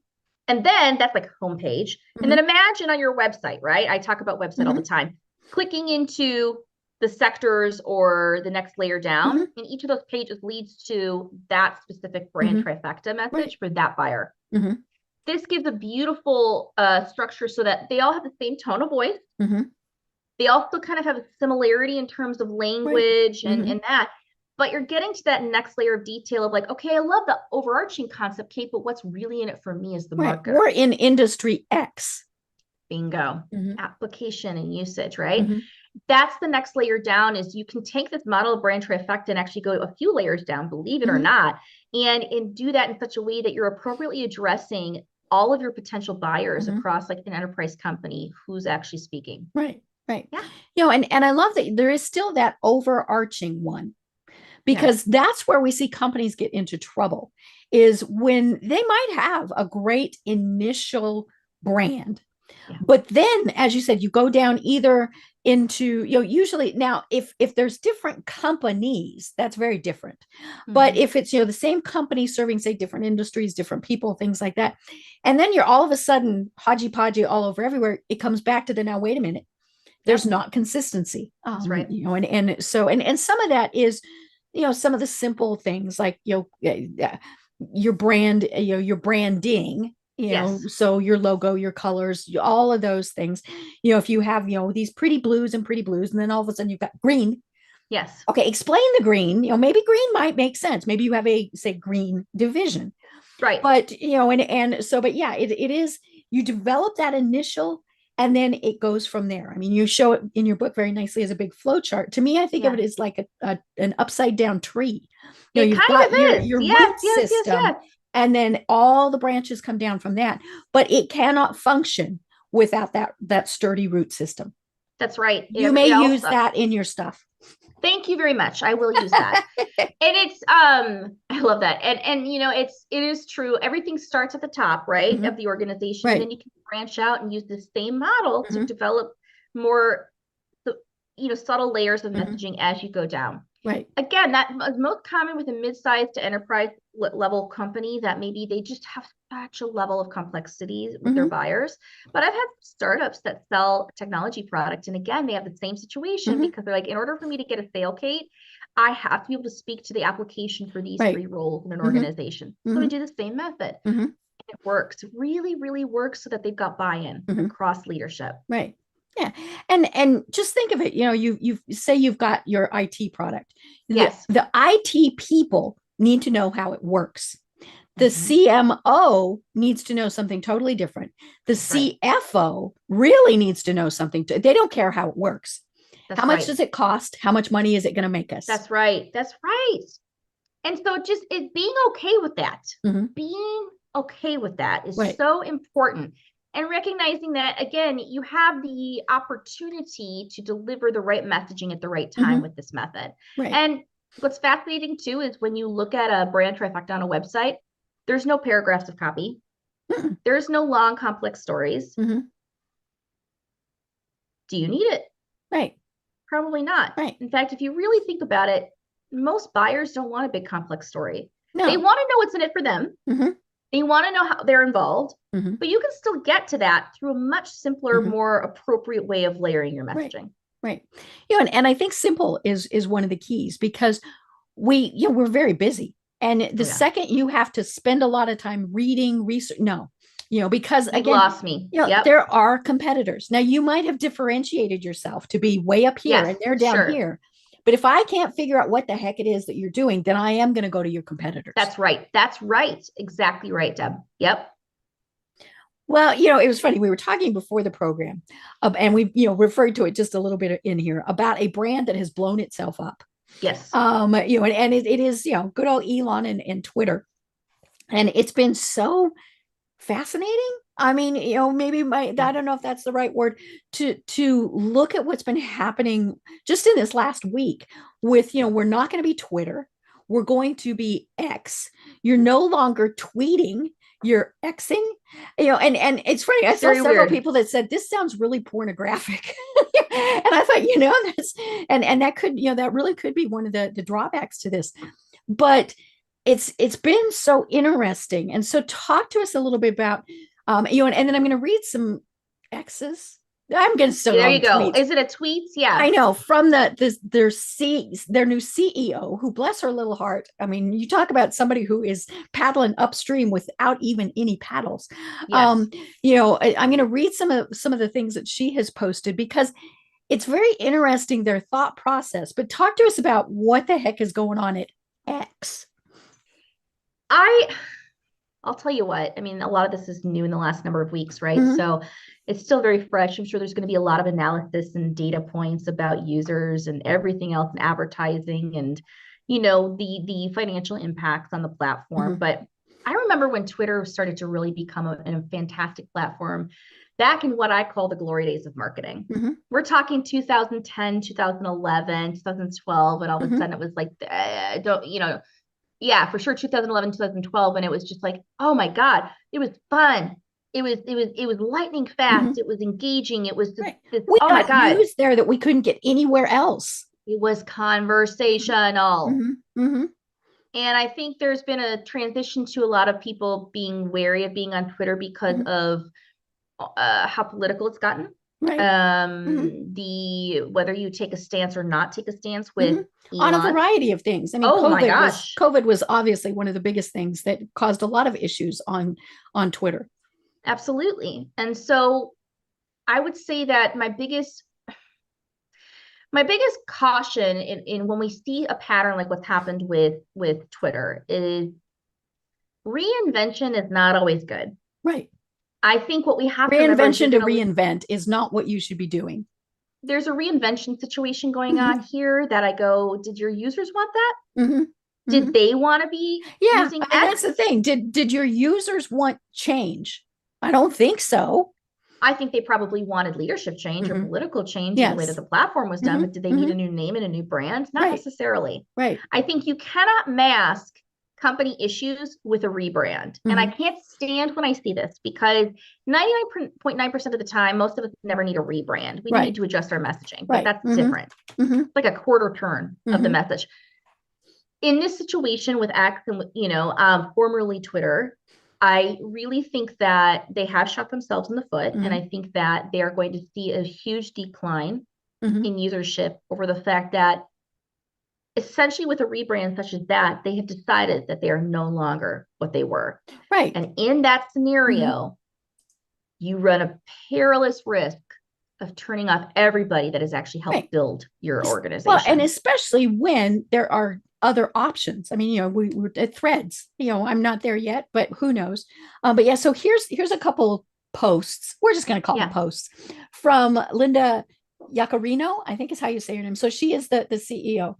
and then that's like homepage. And then imagine on your website, right? I talk about website all the time, clicking into the sectors or the next layer down, and each of those pages leads to that specific brand trifecta message for that buyer. This gives a beautiful structure so that they all have the same tone of voice. They also kind of have a similarity in terms of language and that. But you're getting to that next layer of detail of like, okay, I love the overarching concept, Kate, but what's really in it for me is the market. We're in industry X. Bingo. Application and usage, right? That's the next layer down is you can take this model of brand trifecta and actually go a few layers down, believe it or not, and do that in such a way that you're appropriately addressing all of your potential buyers across like an enterprise company who's actually speaking. Right. Yeah. And I love that there is still that overarching one, because that's where we see companies get into trouble, is when they might have a great initial brand. But then, as you said, you go down either into, usually now, if there's different companies, that's very different. But if it's, the same company serving, say, different industries, different people, things like that, and then you're all of a sudden hodgepodge all over everywhere, it comes back to now, wait a minute, there's not consistency. That's right. And so some of that is, some of the simple things like, your brand, your branding, so your logo, your colors, all of those things, if you have, these pretty blues, and then all of a sudden you've got green. Yes. Okay. Explain the green, maybe green might make sense. Maybe you have a, say, green division. Right. But, but yeah, it is, you develop that initial, and then it goes from there. I mean, you show it in your book very nicely as a big flow chart. To me, I think of it as like an upside down tree. You've got your root system, and then all the branches come down from that. But it cannot function without that sturdy root system. That's right. You may use that in your stuff. Thank you very much. I will use that. And it's I love that. And it is true. Everything starts at the top, right, of the organization. Right. And then you can branch out and use the same model to develop more subtle layers of messaging as you go down. Right. Again, that is most common with a mid-sized to enterprise level company that maybe they just have such a level of complexity with their buyers. But I've had startups that sell technology products. And again, they have the same situation because they're like, in order for me to get a sale, Kate, I have to be able to speak to the application for these three roles in an organization. So we do the same method. And it works, really, really works so that they've got buy-in across leadership. Right. Yeah. And just think of it, you say you've got your IT product. Yes. The IT people need to know how it works. The CMO needs to know something totally different. The CFO really needs to know something. They don't care how it works. How much does it cost? How much money is it going to make us? That's right. That's right. And so just being okay with that, being okay with that is so important. And recognizing that, again, you have the opportunity to deliver the right messaging at the right time with this method. Right. And what's fascinating too is when you look at a brand trifecta on a website, there's no paragraphs of copy. There's no long, complex stories. Do you need it? Right. Probably not. Right. In fact, if you really think about it, most buyers don't want a big complex story. No. They want to know what's in it for them. Mm-hmm. They want to know how they're involved, Mm-hmm. but you can still get to that through a much simpler, Mm-hmm. more appropriate way of layering your messaging. Right. And I think simple is one of the keys, because we're very busy. And the second you have to spend a lot of time reading, research, because You've again, lost me. Yep. there are competitors. Now you might have differentiated yourself to be way up here and they're down here. But if I can't figure out what the heck it is that you're doing, then I am going to go to your competitors. That's right. Exactly right, Deb. Yep. Well, it was funny. We were talking before the program, and we, referred to it just a little bit in here about a brand that has blown itself up. Yes. And it is, good old Elon and Twitter. And it's been so fascinating. I mean, maybe I don't know if that's the right word, to look at what's been happening just in this last week with, we're not going to be Twitter. We're going to be X. You're no longer tweeting, you're Xing, and it's funny. I saw several people that said this sounds really pornographic. And I thought, that's, and that could, that really could be one of the drawbacks to this, but it's been so interesting. And so talk to us a little bit about, and then I'm going to read some X's. I'm going to there you go. Tweets. Is it a tweet? Yeah, I know, from their new CEO, who, bless her little heart. I mean, you talk about somebody who is paddling upstream without even any paddles. Yes. I'm going to read some of the things that she has posted, because it's very interesting, their thought process. But talk to us about what the heck is going on at X. I'll tell you what, I mean, a lot of this is new in the last number of weeks, right? Mm-hmm. So it's still very fresh. I'm sure there's going to be a lot of analysis and data points about users and everything else, and advertising and, the financial impacts on the platform. Mm-hmm. But I remember when Twitter started to really become a fantastic platform back in what I call the glory days of marketing. Mm-hmm. We're talking 2010, 2011, 2012, and all of a sudden it was like, yeah, for sure, 2011, 2012, and it was just like, oh my God, it was fun. It was lightning fast. Mm-hmm. It was engaging. It was this, oh my God, news there that we couldn't get anywhere else. It was conversational. Mm-hmm. Mm-hmm. And I think there's been a transition to a lot of people being wary of being on Twitter because of how political it's gotten. Right. Whether you take a stance or not take a stance with on a variety of things. I mean, COVID was obviously one of the biggest things that caused a lot of issues on Twitter. Absolutely. And so I would say that my biggest caution in when we see a pattern like what's happened with Twitter is reinvention is not always good. Right. I think what we have reinvention to reinvent is not what you should be doing. There's a reinvention situation going on here that I go, did your users want that? Mm-hmm. Did they want to be using X? That's the thing. Did your users want change? I don't think so. I think they probably wanted leadership change or political change in the way that the platform was done, but did they need a new name and a new brand? Not necessarily. Right. I think you cannot mask company issues with a rebrand. And I can't stand when I see this, because 99.9% of the time, most of us never need a rebrand. We need to adjust our messaging, but that's different. It's like a quarter turn of the message. In this situation with X and, formerly Twitter, I really think that they have shot themselves in the foot. And I think that they are going to see a huge decline in usership over the fact that essentially with a rebrand such as that, they have decided that they are no longer what they were. Right. And in that scenario, you run a perilous risk of turning off everybody that has actually helped build your organization. Well, and especially when there are other options. I mean, we're at Threads, I'm not there yet, but who knows? But yeah, so here's a couple posts. We're just going to call them posts from Linda Yaccarino, I think is how you say her name. So she is the CEO.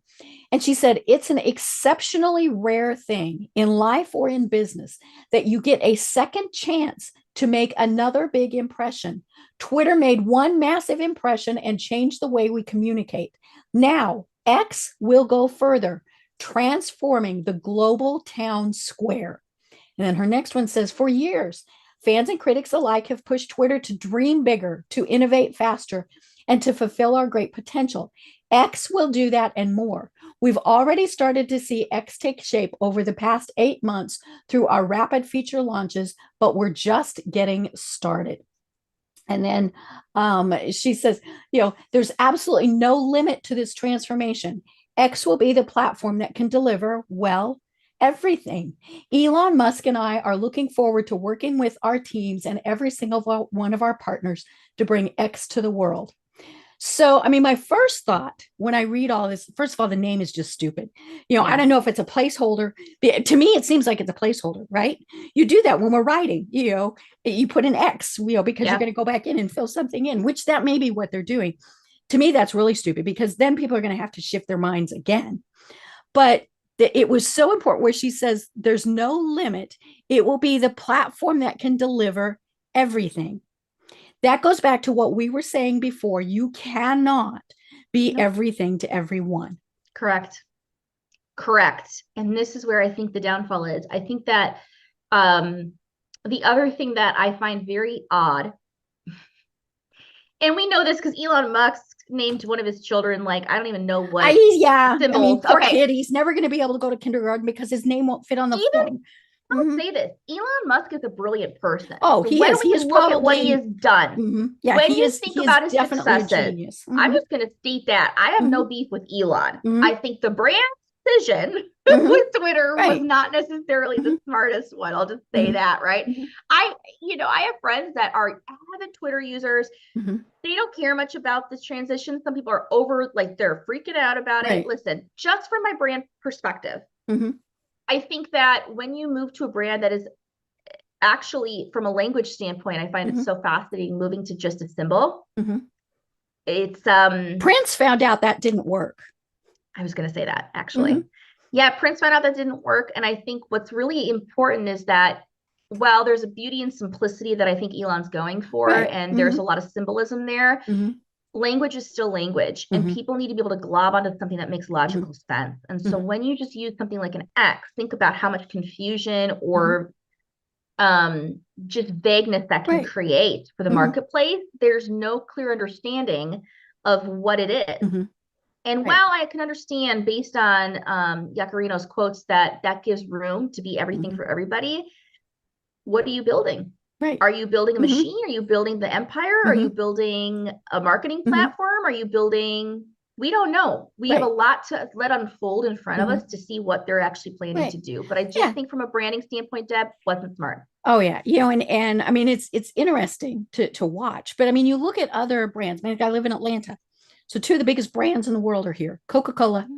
And she said, it's an exceptionally rare thing in life or in business that you get a second chance to make another big impression. Twitter made one massive impression and changed the way we communicate. Now, X will go further, transforming the global town square. And then her next one says, for years, fans and critics alike have pushed Twitter to dream bigger, to innovate faster, and to fulfill our great potential. X will do that and more. We've already started to see X take shape over the past 8 months through our rapid feature launches, but we're just getting started. And then she says, there's absolutely no limit to this transformation. X will be the platform that can deliver, well, everything. Elon Musk and I are looking forward to working with our teams and every single one of our partners to bring X to the world. So, I mean, my first thought when I read all this, first of all, the name is just stupid. I don't know if it's a placeholder. To me, it seems like it's a placeholder, right? You do that when we're writing, you put an X, because you're going to go back in and fill something in, which that may be what they're doing. To me, that's really stupid because then people are going to have to shift their minds again. But it was so important where she says there's no limit. It will be the platform that can deliver everything. That goes back to what we were saying before. You cannot be everything to everyone. Correct. And this is where I think the downfall is. I think that the other thing that I find very odd, and we know this because Elon Musk named one of his children, like, I don't even know what symbols. Poor kid, he's never going to be able to go to kindergarten because his name won't fit on the form. I'll say this: Elon Musk is a brilliant person. Oh, he is. He is look at what he has done. Mm-hmm. Yeah, when you think about his successes, I'm just going to state that I have no beef with Elon. I think the brand decision with Twitter was not necessarily the smartest one. I'll just say that, right? I have friends that are avid Twitter users. They don't care much about this transition. Some people are they're freaking out about it. Listen, just from my brand perspective, I think that when you move to a brand that is actually, from a language standpoint, I find it so fascinating moving to just a symbol. It's Prince found out that didn't work. I was going to say that actually. Yeah, Prince found out that didn't work. And I think what's really important is that while there's a beauty and simplicity that I think Elon's going for, and there's a lot of symbolism there, language is still language, and people need to be able to glob onto something that makes logical sense. And so when you just use something like an X, think about how much confusion or just vagueness that can create for the marketplace. There's no clear understanding of what it is. And while I can understand based on Yacarino's quotes that gives room to be everything for everybody, what are you building? Are you building a machine? Are you building the empire? Are you building a marketing platform? Are you building? We don't know. We have a lot to let unfold in front of us to see what they're actually planning to do. But I just think from a branding standpoint, Deb, wasn't smart. Oh yeah. And I mean, it's interesting to watch, but I mean, you look at other brands. I live in Atlanta. So two of the biggest brands in the world are here, Coca-Cola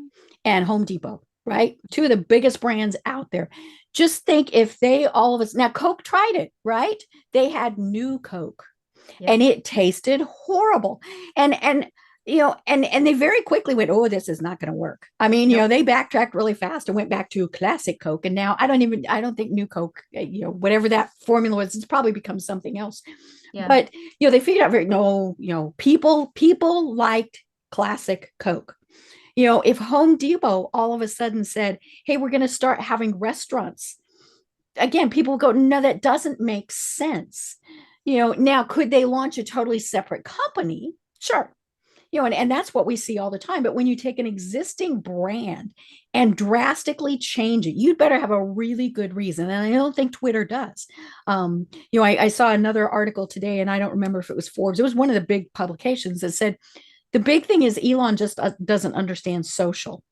and Home Depot, right? Two of the biggest brands out there. Just think if they now Coke tried it, right? They had new Coke and it tasted horrible. And they very quickly went, oh, this is not going to work. I mean, they backtracked really fast and went back to classic Coke. And now I don't think new Coke, whatever that formula was, it's probably become something else. But, they figured out people liked classic Coke. If Home Depot all of a sudden said, hey, we're going to start having restaurants, again, people go, no, that doesn't make sense. Now could they launch a totally separate company? Sure. And that's what we see all the time. But when you take an existing brand and drastically change it, you'd better have a really good reason. And I don't think Twitter does. I saw another article today, and I don't remember if it was Forbes. It was one of the big publications that said, the big thing is Elon just doesn't understand social.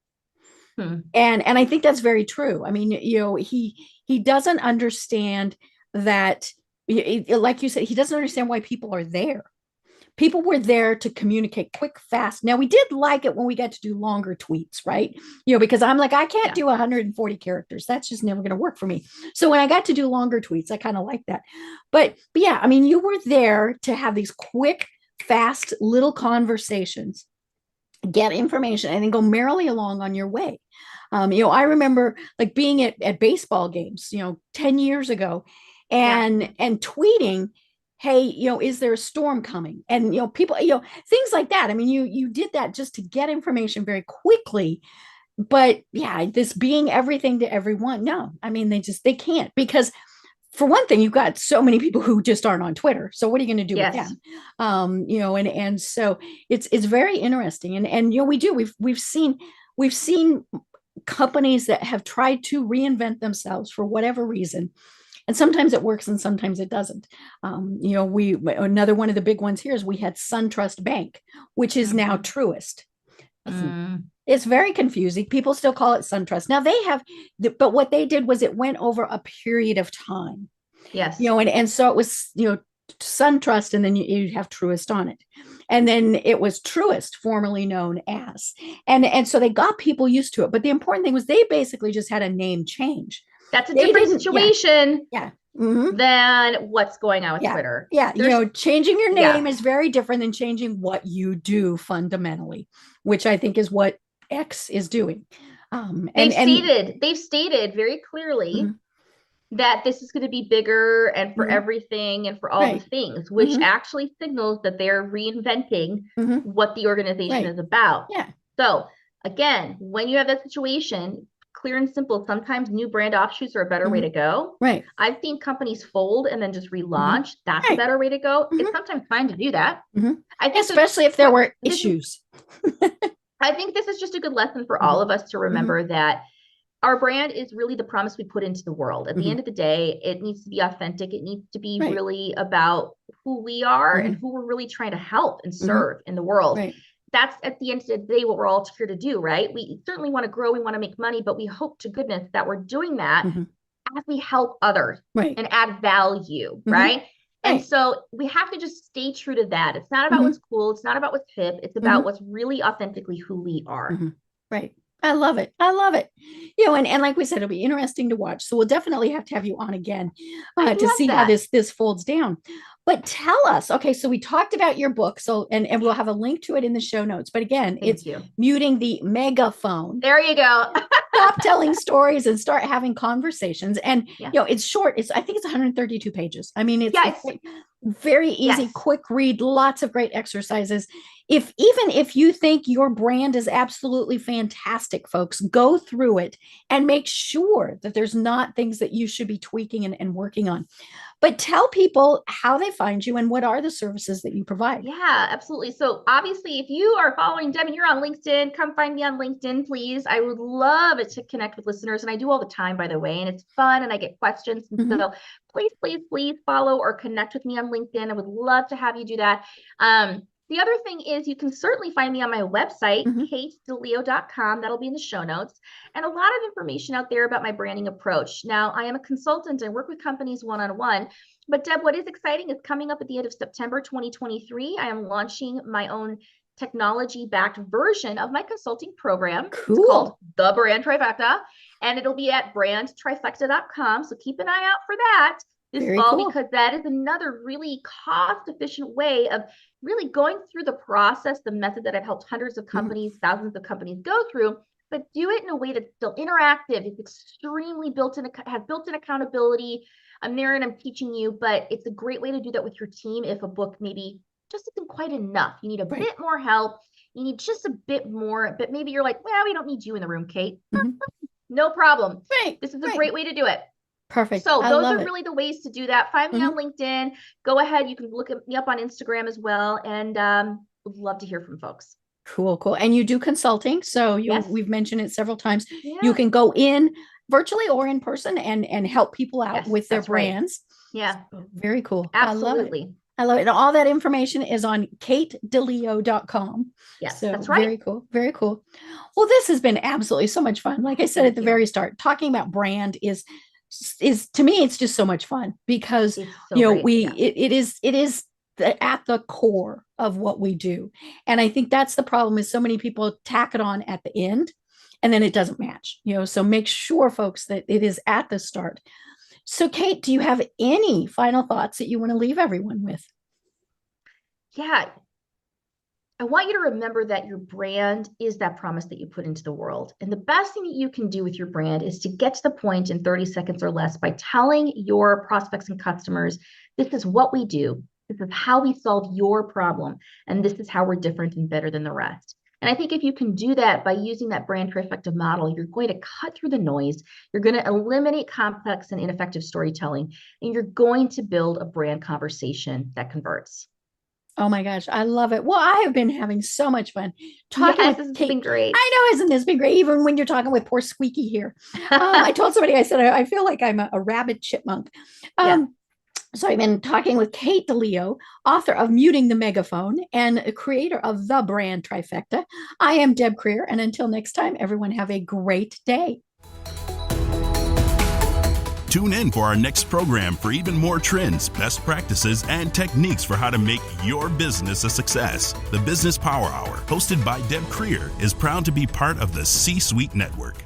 And I think that's very true. I mean, he doesn't understand that, like you said, he doesn't understand why people are there. People were there to communicate quick, fast. Now, we did like it when we got to do longer tweets, right? Because I'm like, I can't do 140 characters. That's just never going to work for me. So when I got to do longer tweets, I kind of like that. But yeah, I mean, you were there to have these quick, fast little conversations, get information, and then go merrily along on your way. I remember like being at baseball games, 10 years ago and tweeting, hey, is there a storm coming? And, people, things like that. I mean, you did that just to get information very quickly. But yeah, this being everything to everyone. No, I mean, they can't, because for one thing, you've got so many people who just aren't on Twitter. So what are you going to do with Yes. them? And so it's very interesting. And we've seen companies that have tried to reinvent themselves for whatever reason. And sometimes it works and sometimes it doesn't. Another one of the big ones here is we had SunTrust Bank, which is now Truist. It's very confusing. People still call it SunTrust. Now but what they did was it went over a period of time. Yes. And so it was, SunTrust, and then you'd have Truist on it. And then it was Truist, formerly known as. And so they got people used to it. But the important thing was they basically just had a name change. That's a different situation. Yeah. Than what's going on with Twitter. Yeah. Changing your name is very different than changing what you do fundamentally, which I think is what X is doing. They've stated very clearly that this is going to be bigger and for everything and for all the things, which actually signals that they're reinventing what the organization is about. Yeah. So again, when you have that situation, clear and simple, sometimes new brand offshoots are a better way to go. Right. I've seen companies fold and then just relaunch. That's a better way to go. It's sometimes fine to do that. I think especially if there were issues. I think this is just a good lesson for all of us to remember that our brand is really the promise we put into the world. At the end of the day, it needs to be authentic. It needs to be really about who we are and who we're really trying to help and serve in the world. Right. That's at the end of the day what we're all here to do, right? We certainly want to grow, we want to make money, but we hope to goodness that we're doing that as we help others and add value, right? And so we have to just stay true to that. It's not about what's cool. It's not about what's hip. It's about what's really authentically who we are. Right. I love it. I love it. And like we said, it'll be interesting to watch. So we'll definitely have to have you on again to see how this folds down. But tell us, okay, so we talked about your book, and we'll have a link to it in the show notes. But again, it's Muting the Megaphone. There you go. Stop telling stories and start having conversations. And it's short. I think it's 132 pages. I mean, it's very easy, quick read, lots of great exercises. Even if you think your brand is absolutely fantastic, folks, go through it and make sure that there's not things that you should be tweaking and working on. But tell people how they find you and what are the services that you provide. Yeah, absolutely. So obviously, if you are following Deb and you're on LinkedIn, come find me on LinkedIn, please. I would love it to connect with listeners. And I do all the time, by the way, and it's fun and I get questions. And so please follow or connect with me on LinkedIn. I would love to have you do that. The other thing is you can certainly find me on my website, DILeo.com. That'll be in the show notes. And a lot of information out there about my branding approach. Now, I am a consultant. I work with companies one-on-one. But Deb, what is exciting is coming up at the end of September 2023, I am launching my own technology-backed version of my consulting program. Cool. It's called the Brand Trifecta. And it'll be at brandtrifecta.com. So keep an eye out for that this fall, because that is another really cost-efficient way of really going through the process, the method that I've helped hundreds of companies, thousands of companies go through, but do it in a way that's still interactive. It's extremely has built-in accountability. I'm there and I'm teaching you, but it's a great way to do that with your team if a book maybe just isn't quite enough. You need a bit more help. You need just a bit more, but maybe you're like, well, we don't need you in the room, Kate. No problem. This is a great way to do it. Perfect. So those are really the ways to do that. Find me on LinkedIn. Go ahead. You can look me up on Instagram as well. And would love to hear from folks. Cool. And you do consulting. So we've mentioned it several times. You can go in virtually or in person and help people out with their brands. Yeah. Very cool. Absolutely. I love it. And all that information is on katedileo.com. Yes, so that's right. Very cool. Very cool. Well, this has been absolutely so much fun. Like I said at the very start, talking about brand is to me, it's just so much fun because it is at the core of what we do. And I think that's the problem is so many people tack it on at the end and then it doesn't match, so make sure folks that it is at the start. So Kate, do you have any final thoughts that you want to leave everyone with? Yeah. I want you to remember that your brand is that promise that you put into the world. And the best thing that you can do with your brand is to get to the point in 30 seconds or less by telling your prospects and customers, this is what we do. This is how we solve your problem. And this is how we're different and better than the rest. And I think if you can do that by using that brand trifecta model, you're going to cut through the noise, you're going to eliminate complex and ineffective storytelling, and you're going to build a brand conversation that converts. Oh my gosh, I love it. Well, I have been having so much fun talking Yes, with this Kate. has been great. I know, isn't this been great? Even when you're talking with poor Squeaky here. I told somebody, I said, I feel like I'm a rabid chipmunk. Yeah. So I've been talking with Kate DILeo, author of Muting the Megaphone and creator of the Brand Trifecta. I am Deb Creer, and until next time, everyone have a great day. Tune in for our next program for even more trends, best practices, and techniques for how to make your business a success. The Business Power Hour, hosted by Deb Creer, is proud to be part of the C-Suite Network.